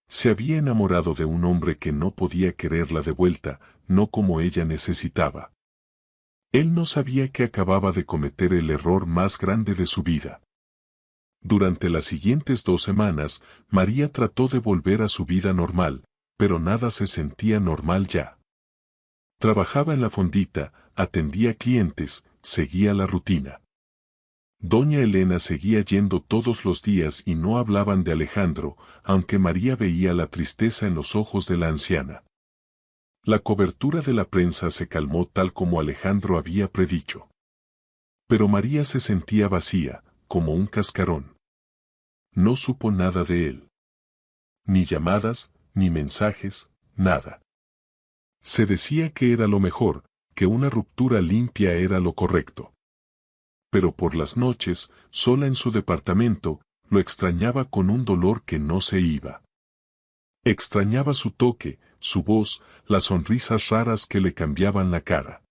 Se había enamorado de un hombre que no podía quererla de vuelta, no como ella necesitaba. Él no sabía que acababa de cometer el error más grande de su vida. Durante las siguientes 2 semanas, María trató de volver a su vida normal, pero nada se sentía normal ya. Trabajaba en la fondita, atendía clientes, seguía la rutina. Doña Elena seguía yendo todos los días y no hablaban de Alejandro, aunque María veía la tristeza en los ojos de la anciana. La cobertura de la prensa se calmó tal como Alejandro había predicho. Pero María se sentía vacía, como un cascarón. No supo nada de él. Ni llamadas, ni mensajes, nada. Se decía que era lo mejor, que una ruptura limpia era lo correcto. Pero por las noches, sola en su departamento, lo extrañaba con un dolor que no se iba. Extrañaba su toque, su voz, las sonrisas raras que le cambiaban la cara.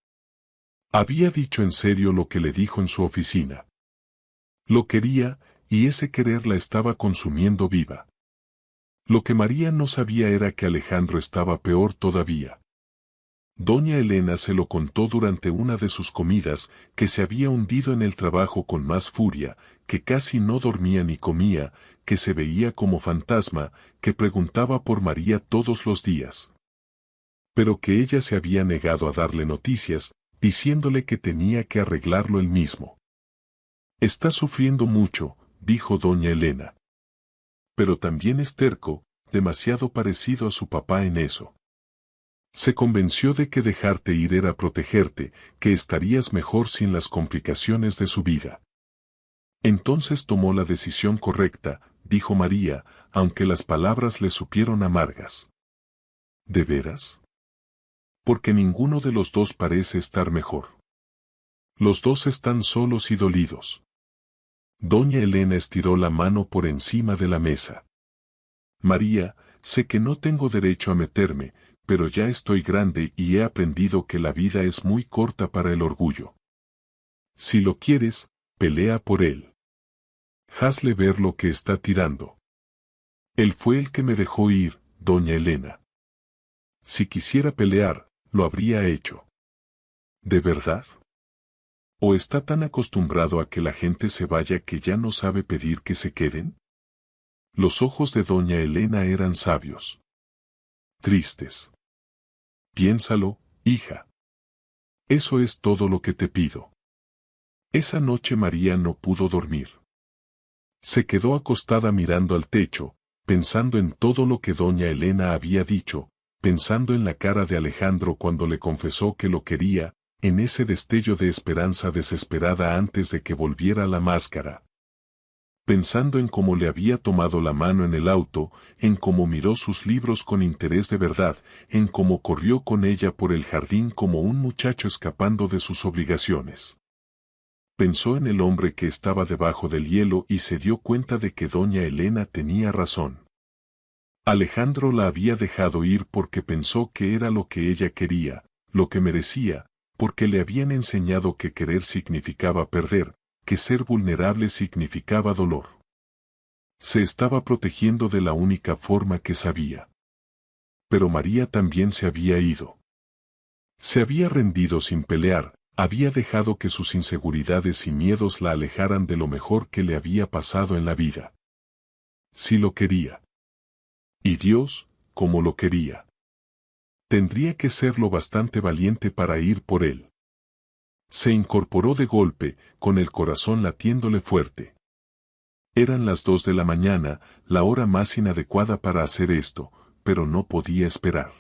Había dicho en serio lo que le dijo en su oficina. Lo quería, y ese querer la estaba consumiendo viva. Lo que María no sabía era que Alejandro estaba peor todavía. Doña Elena se lo contó durante una de sus comidas, que se había hundido en el trabajo con más furia, que casi no dormía ni comía, que se veía como fantasma, que preguntaba por María todos los días. Pero que ella se había negado a darle noticias, diciéndole que tenía que arreglarlo él mismo. Está sufriendo mucho, dijo doña Elena. Pero también es terco, demasiado parecido a su papá en eso. Se convenció de que dejarte ir era protegerte, que estarías mejor sin las complicaciones de su vida. Entonces tomó la decisión correcta, dijo María, aunque las palabras le supieron amargas. ¿De veras? Porque ninguno de los dos parece estar mejor. Los dos están solos y dolidos. Doña Elena estiró la mano por encima de la mesa. María, sé que no tengo derecho a meterme, pero ya estoy grande y he aprendido que la vida es muy corta para el orgullo. Si lo quieres, pelea por él. Hazle ver lo que está tirando. Él fue el que me dejó ir, doña Elena. Si quisiera pelear, lo habría hecho. ¿De verdad? ¿O está tan acostumbrado a que la gente se vaya que ya no sabe pedir que se queden? Los ojos de doña Elena eran sabios. Tristes. Piénsalo, hija. Eso es todo lo que te pido. Esa noche María no pudo dormir. Se quedó acostada mirando al techo, pensando en todo lo que doña Elena había dicho, pensando en la cara de Alejandro cuando le confesó que lo quería, en ese destello de esperanza desesperada antes de que volviera la máscara. Pensando en cómo le había tomado la mano en el auto, en cómo miró sus libros con interés de verdad, en cómo corrió con ella por el jardín como un muchacho escapando de sus obligaciones. Pensó en el hombre que estaba debajo del hielo y se dio cuenta de que doña Elena tenía razón. Alejandro la había dejado ir porque pensó que era lo que ella quería, lo que merecía, porque le habían enseñado que querer significaba perder, que ser vulnerable significaba dolor. Se estaba protegiendo de la única forma que sabía. Pero María también se había ido. Se había rendido sin pelear, había dejado que sus inseguridades y miedos la alejaran de lo mejor que le había pasado en la vida. Si lo quería. Y Dios, como lo quería. Tendría que ser lo bastante valiente para ir por él. Se incorporó de golpe, con el corazón latiéndole fuerte. Eran las 2 de la mañana, la hora más inadecuada para hacer esto, pero no podía esperar.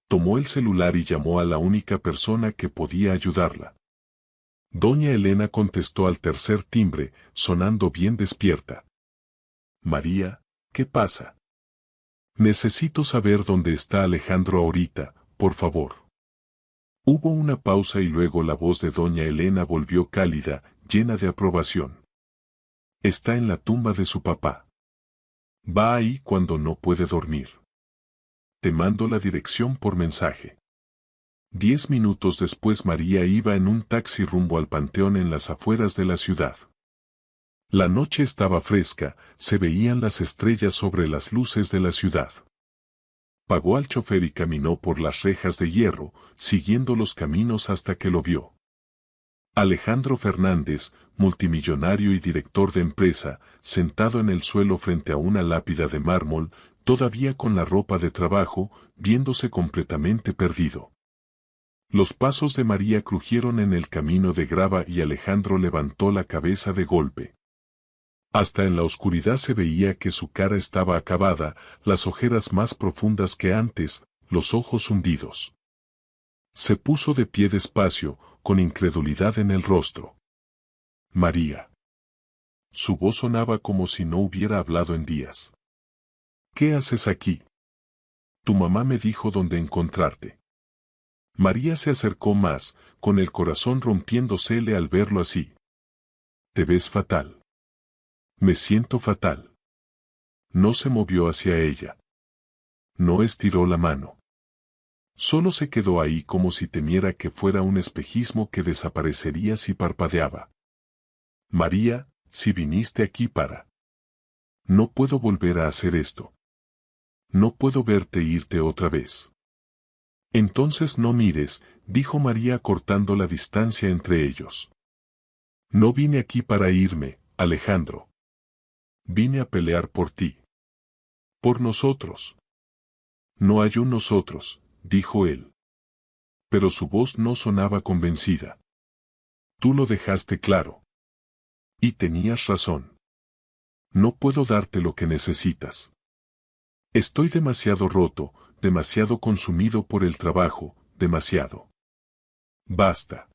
Tomó el celular y llamó a la única persona que podía ayudarla. Doña Elena contestó al tercer timbre, sonando bien despierta. María, ¿qué pasa? Necesito saber dónde está Alejandro ahorita, por favor. Hubo una pausa y luego la voz de doña Elena volvió cálida, llena de aprobación. Está en la tumba de su papá. Va ahí cuando no puede dormir. Te mando la dirección por mensaje. 10 minutos después María iba en un taxi rumbo al panteón en las afueras de la ciudad. La noche estaba fresca, se veían las estrellas sobre las luces de la ciudad. Pagó al chofer y caminó por las rejas de hierro, siguiendo los caminos hasta que lo vio. Alejandro Fernández, multimillonario y director de empresa, sentado en el suelo frente a una lápida de mármol, todavía con la ropa de trabajo, viéndose completamente perdido. Los pasos de María crujieron en el camino de grava y Alejandro levantó la cabeza de golpe. Hasta en la oscuridad se veía que su cara estaba acabada, las ojeras más profundas que antes, los ojos hundidos. Se puso de pie despacio, con incredulidad en el rostro. María. Su voz sonaba como si no hubiera hablado en días. ¿Qué haces aquí? Tu mamá me dijo dónde encontrarte. María se acercó más, con el corazón rompiéndosele al verlo así. Te ves fatal. Me siento fatal. No se movió hacia ella. No estiró la mano. Solo se quedó ahí como si temiera que fuera un espejismo que desaparecería si parpadeaba. María, si viniste aquí para... No puedo volver a hacer esto. No puedo verte irte otra vez. Entonces no mires, dijo María cortando la distancia entre ellos. No vine aquí para irme, Alejandro. Vine a pelear por ti. Por nosotros. No hay un nosotros, dijo él. Pero su voz no sonaba convencida. Tú lo dejaste claro. Y tenías razón. No puedo darte lo que necesitas. Estoy demasiado roto, demasiado consumido por el trabajo, demasiado. Basta.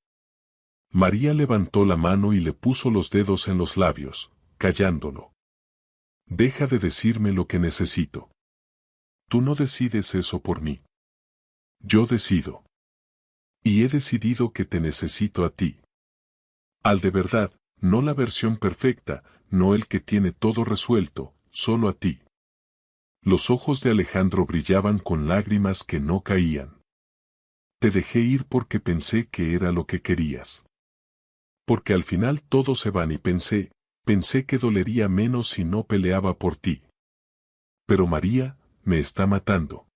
María levantó la mano y le puso los dedos en los labios, callándolo. Deja de decirme lo que necesito. Tú no decides eso por mí. Yo decido. Y he decidido que te necesito a ti. Al de verdad, no la versión perfecta, no el que tiene todo resuelto, solo a ti. Los ojos de Alejandro brillaban con lágrimas que no caían. Te dejé ir porque pensé que era lo que querías. Porque al final todos se van y pensé que dolería menos si no peleaba por ti. Pero María, me está matando.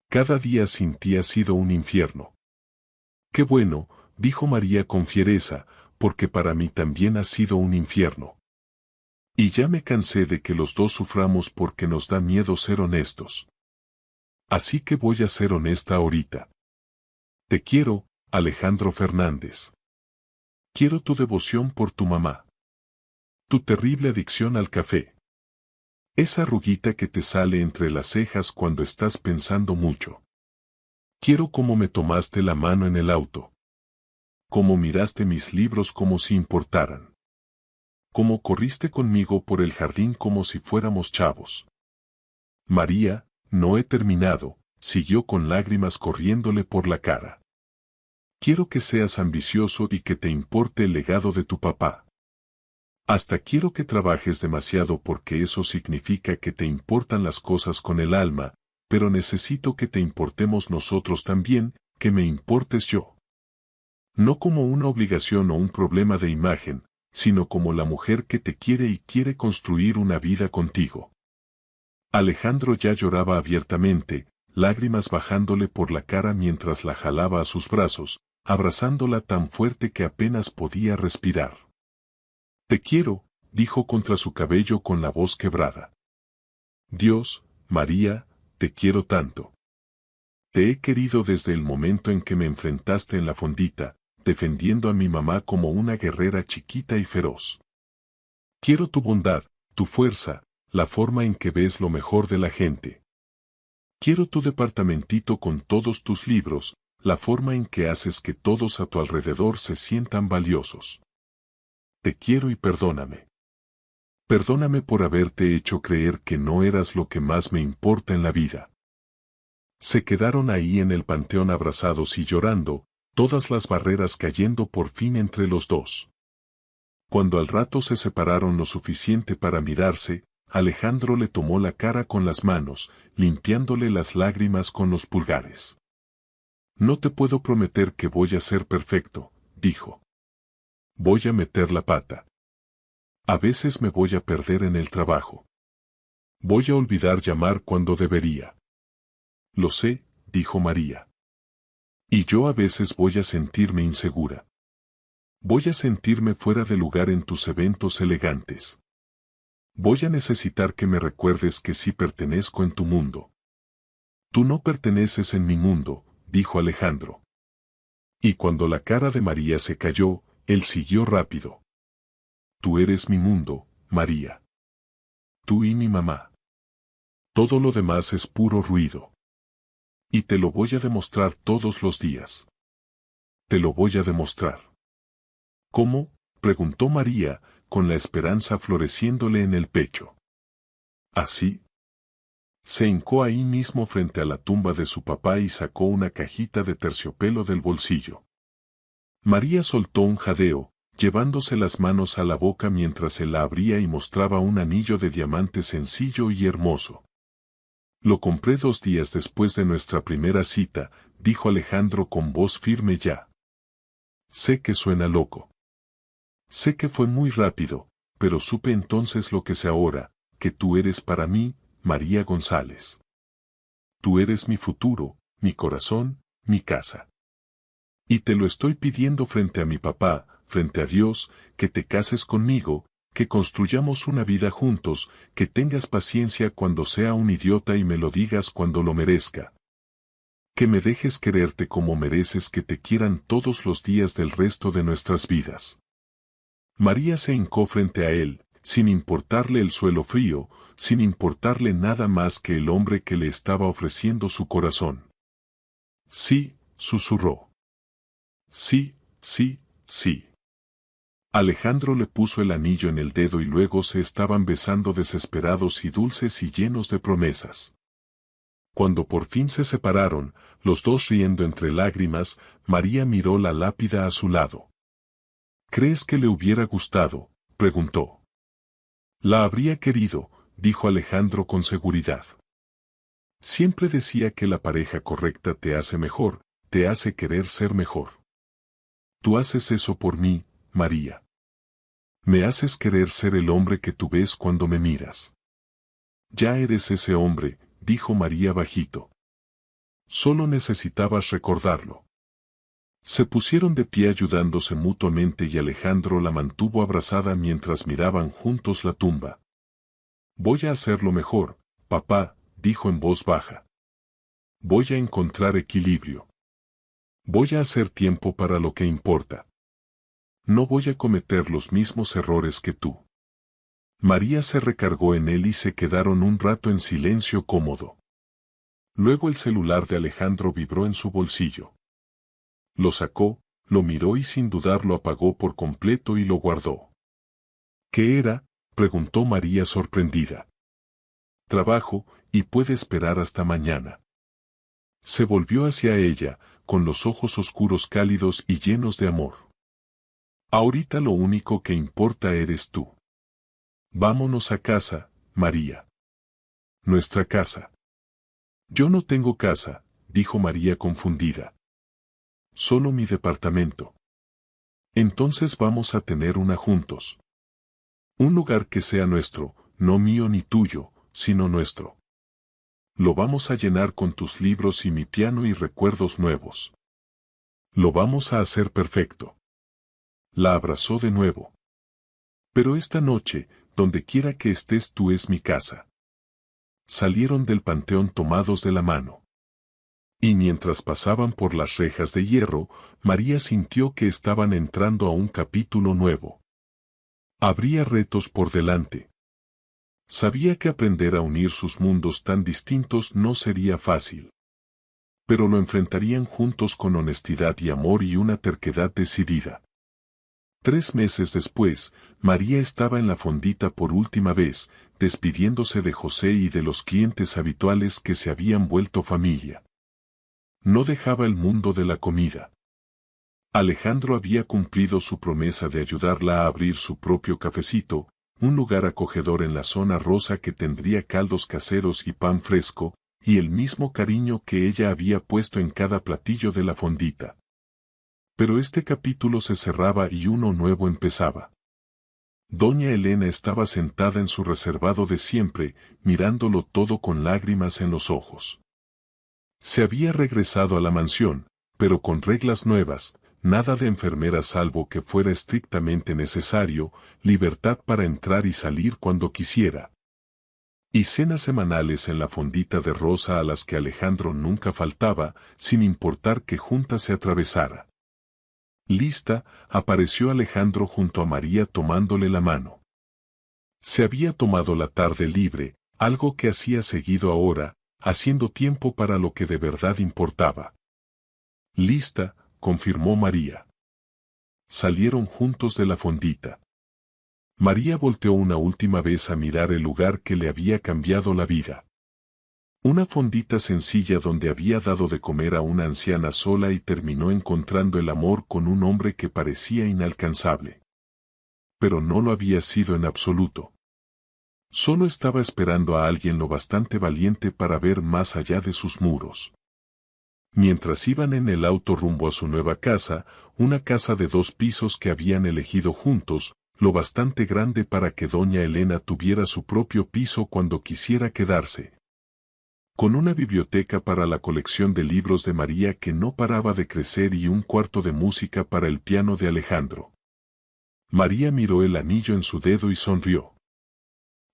Cada día sin ti ha sido un infierno. Qué bueno, dijo María con fiereza, porque para mí también ha sido un infierno. Y ya me cansé de que los dos suframos porque nos da miedo ser honestos. Así que voy a ser honesta ahorita. Te quiero, Alejandro Fernández. Quiero tu devoción por tu mamá. Tu terrible adicción al café. Esa arruguita que te sale entre las cejas cuando estás pensando mucho. Quiero cómo me tomaste la mano en el auto. Cómo miraste mis libros como si importaran. Cómo corriste conmigo por el jardín como si fuéramos chavos. María, no he terminado, siguió con lágrimas corriéndole por la cara. Quiero que seas ambicioso y que te importe el legado de tu papá. Hasta quiero que trabajes demasiado porque eso significa que te importan las cosas con el alma, pero necesito que te importemos nosotros también, que me importes yo. No como una obligación o un problema de imagen, sino como la mujer que te quiere y quiere construir una vida contigo. Alejandro ya lloraba abiertamente, lágrimas bajándole por la cara mientras la jalaba a sus brazos, abrazándola tan fuerte que apenas podía respirar. Te quiero, dijo contra su cabello con la voz quebrada. Dios, María, te quiero tanto. Te he querido desde el momento en que me enfrentaste en la fondita, defendiendo a mi mamá como una guerrera chiquita y feroz. Quiero tu bondad, tu fuerza, la forma en que ves lo mejor de la gente. Quiero tu departamentito con todos tus libros, la forma en que haces que todos a tu alrededor se sientan valiosos. Te quiero y perdóname. Perdóname por haberte hecho creer que no eras lo que más me importa en la vida. Se quedaron ahí en el panteón abrazados y llorando, todas las barreras cayendo por fin entre los dos. Cuando al rato se separaron lo suficiente para mirarse, Alejandro le tomó la cara con las manos, limpiándole las lágrimas con los pulgares. No te puedo prometer que voy a ser perfecto, dijo. Voy a meter la pata. A veces me voy a perder en el trabajo. Voy a olvidar llamar cuando debería. Lo sé, dijo María. Y yo a veces voy a sentirme insegura. Voy a sentirme fuera de lugar en tus eventos elegantes. Voy a necesitar que me recuerdes que sí pertenezco en tu mundo. Tú no perteneces en mi mundo, dijo Alejandro. Y cuando la cara de María se cayó, él siguió rápido. Tú eres mi mundo, María. Tú y mi mamá. Todo lo demás es puro ruido. Y te lo voy a demostrar todos los días. Te lo voy a demostrar. ¿Cómo?, preguntó María, con la esperanza floreciéndole en el pecho. ¿Así? Se hincó ahí mismo frente a la tumba de su papá y sacó una cajita de terciopelo del bolsillo. María soltó un jadeo, llevándose las manos a la boca mientras él la abría y mostraba un anillo de diamante sencillo y hermoso. Lo compré 2 días después de nuestra primera cita, dijo Alejandro con voz firme ya. Sé que suena loco. Sé que fue muy rápido, pero supe entonces lo que sé ahora, que tú eres para mí, María González. Tú eres mi futuro, mi corazón, mi casa. Y te lo estoy pidiendo frente a mi papá, frente a Dios, que te cases conmigo, que construyamos una vida juntos, que tengas paciencia cuando sea un idiota y me lo digas cuando lo merezca. Que me dejes quererte como mereces que te quieran todos los días del resto de nuestras vidas. María se hincó frente a él, sin importarle el suelo frío, sin importarle nada más que el hombre que le estaba ofreciendo su corazón. Sí, susurró. Sí, sí, sí. Alejandro le puso el anillo en el dedo y luego se estaban besando desesperados y dulces y llenos de promesas. Cuando por fin se separaron, los dos riendo entre lágrimas, María miró la lápida a su lado. ¿Crees que le hubiera gustado?, preguntó. La habría querido, dijo Alejandro con seguridad. Siempre decía que la pareja correcta te hace mejor, te hace querer ser mejor. Tú haces eso por mí, María. Me haces querer ser el hombre que tú ves cuando me miras. Ya eres ese hombre, dijo María bajito. Solo necesitabas recordarlo. Se pusieron de pie ayudándose mutuamente y Alejandro la mantuvo abrazada mientras miraban juntos la tumba. Voy a hacerlo mejor, papá, dijo en voz baja. Voy a encontrar equilibrio. Voy a hacer tiempo para lo que importa. No voy a cometer los mismos errores que tú. María se recargó en él y se quedaron un rato en silencio cómodo. Luego el celular de Alejandro vibró en su bolsillo. Lo sacó, lo miró y sin dudar lo apagó por completo y lo guardó. ¿Qué era?, preguntó María sorprendida. Trabajo, y puede esperar hasta mañana. Se volvió hacia ella, con los ojos oscuros cálidos y llenos de amor. Ahorita lo único que importa eres tú. Vámonos a casa, María. Nuestra casa. Yo no tengo casa, dijo María confundida. Solo mi departamento. Entonces vamos a tener una juntos. Un lugar que sea nuestro, no mío ni tuyo, sino nuestro. Lo vamos a llenar con tus libros y mi piano y recuerdos nuevos. Lo vamos a hacer perfecto. La abrazó de nuevo. Pero esta noche, donde quiera que estés tú es mi casa. Salieron del panteón tomados de la mano. Y mientras pasaban por las rejas de hierro, María sintió que estaban entrando a un capítulo nuevo. Habría retos por delante. Sabía que aprender a unir sus mundos tan distintos no sería fácil. Pero lo enfrentarían juntos con honestidad y amor y una terquedad decidida. 3 meses después, María estaba en la fondita por última vez, despidiéndose de José y de los clientes habituales que se habían vuelto familia. No dejaba el mundo de la comida. Alejandro había cumplido su promesa de ayudarla a abrir su propio cafecito, un lugar acogedor en la zona rosa que tendría caldos caseros y pan fresco, y el mismo cariño que ella había puesto en cada platillo de la fondita. Pero este capítulo se cerraba y uno nuevo empezaba. Doña Elena estaba sentada en su reservado de siempre, mirándolo todo con lágrimas en los ojos. Se había regresado a la mansión, pero con reglas nuevas, nada de enfermera salvo que fuera estrictamente necesario, libertad para entrar y salir cuando quisiera. Y cenas semanales en la fondita de rosa a las que Alejandro nunca faltaba, sin importar que junta se atravesara. Lista, apareció Alejandro junto a María tomándole la mano. Se había tomado la tarde libre, algo que hacía seguido ahora, haciendo tiempo para lo que de verdad importaba. Lista, confirmó María. Salieron juntos de la fondita. María volteó una última vez a mirar el lugar que le había cambiado la vida. Una fondita sencilla donde había dado de comer a una anciana sola y terminó encontrando el amor con un hombre que parecía inalcanzable. Pero no lo había sido en absoluto. Solo estaba esperando a alguien lo bastante valiente para ver más allá de sus muros. Mientras iban en el auto rumbo a su nueva casa, una casa de 2 pisos que habían elegido juntos, lo bastante grande para que doña Elena tuviera su propio piso cuando quisiera quedarse. Con una biblioteca para la colección de libros de María que no paraba de crecer y un cuarto de música para el piano de Alejandro. María miró el anillo en su dedo y sonrió.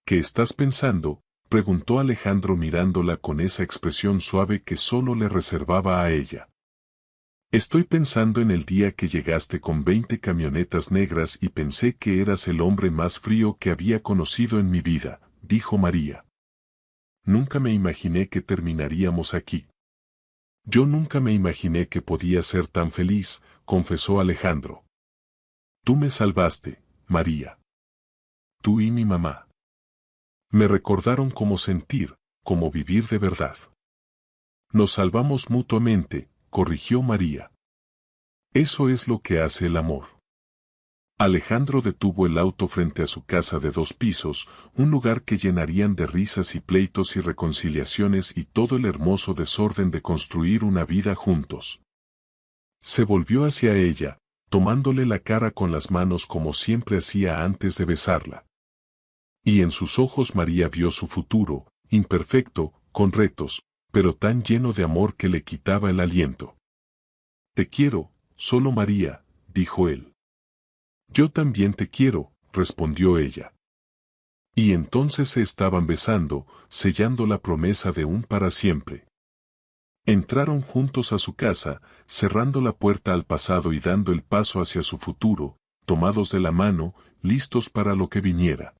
¿Qué estás pensando?, preguntó Alejandro mirándola con esa expresión suave que solo le reservaba a ella. Estoy pensando en el día que llegaste con 20 camionetas negras y pensé que eras el hombre más frío que había conocido en mi vida, dijo María. Nunca me imaginé que terminaríamos aquí. Yo nunca me imaginé que podía ser tan feliz, confesó Alejandro. Tú me salvaste, María. Tú y mi mamá. Me recordaron cómo sentir, cómo vivir de verdad. Nos salvamos mutuamente, corrigió María. Eso es lo que hace el amor. Alejandro detuvo el auto frente a su casa de 2 pisos, un lugar que llenarían de risas y pleitos y reconciliaciones y todo el hermoso desorden de construir una vida juntos. Se volvió hacia ella, tomándole la cara con las manos como siempre hacía antes de besarla. Y en sus ojos María vio su futuro, imperfecto, con retos, pero tan lleno de amor que le quitaba el aliento. Te quiero, solo María, dijo él. Yo también te quiero, respondió ella. Y entonces se estaban besando, sellando la promesa de un para siempre. Entraron juntos a su casa, cerrando la puerta al pasado y dando el paso hacia su futuro, tomados de la mano, listos para lo que viniera.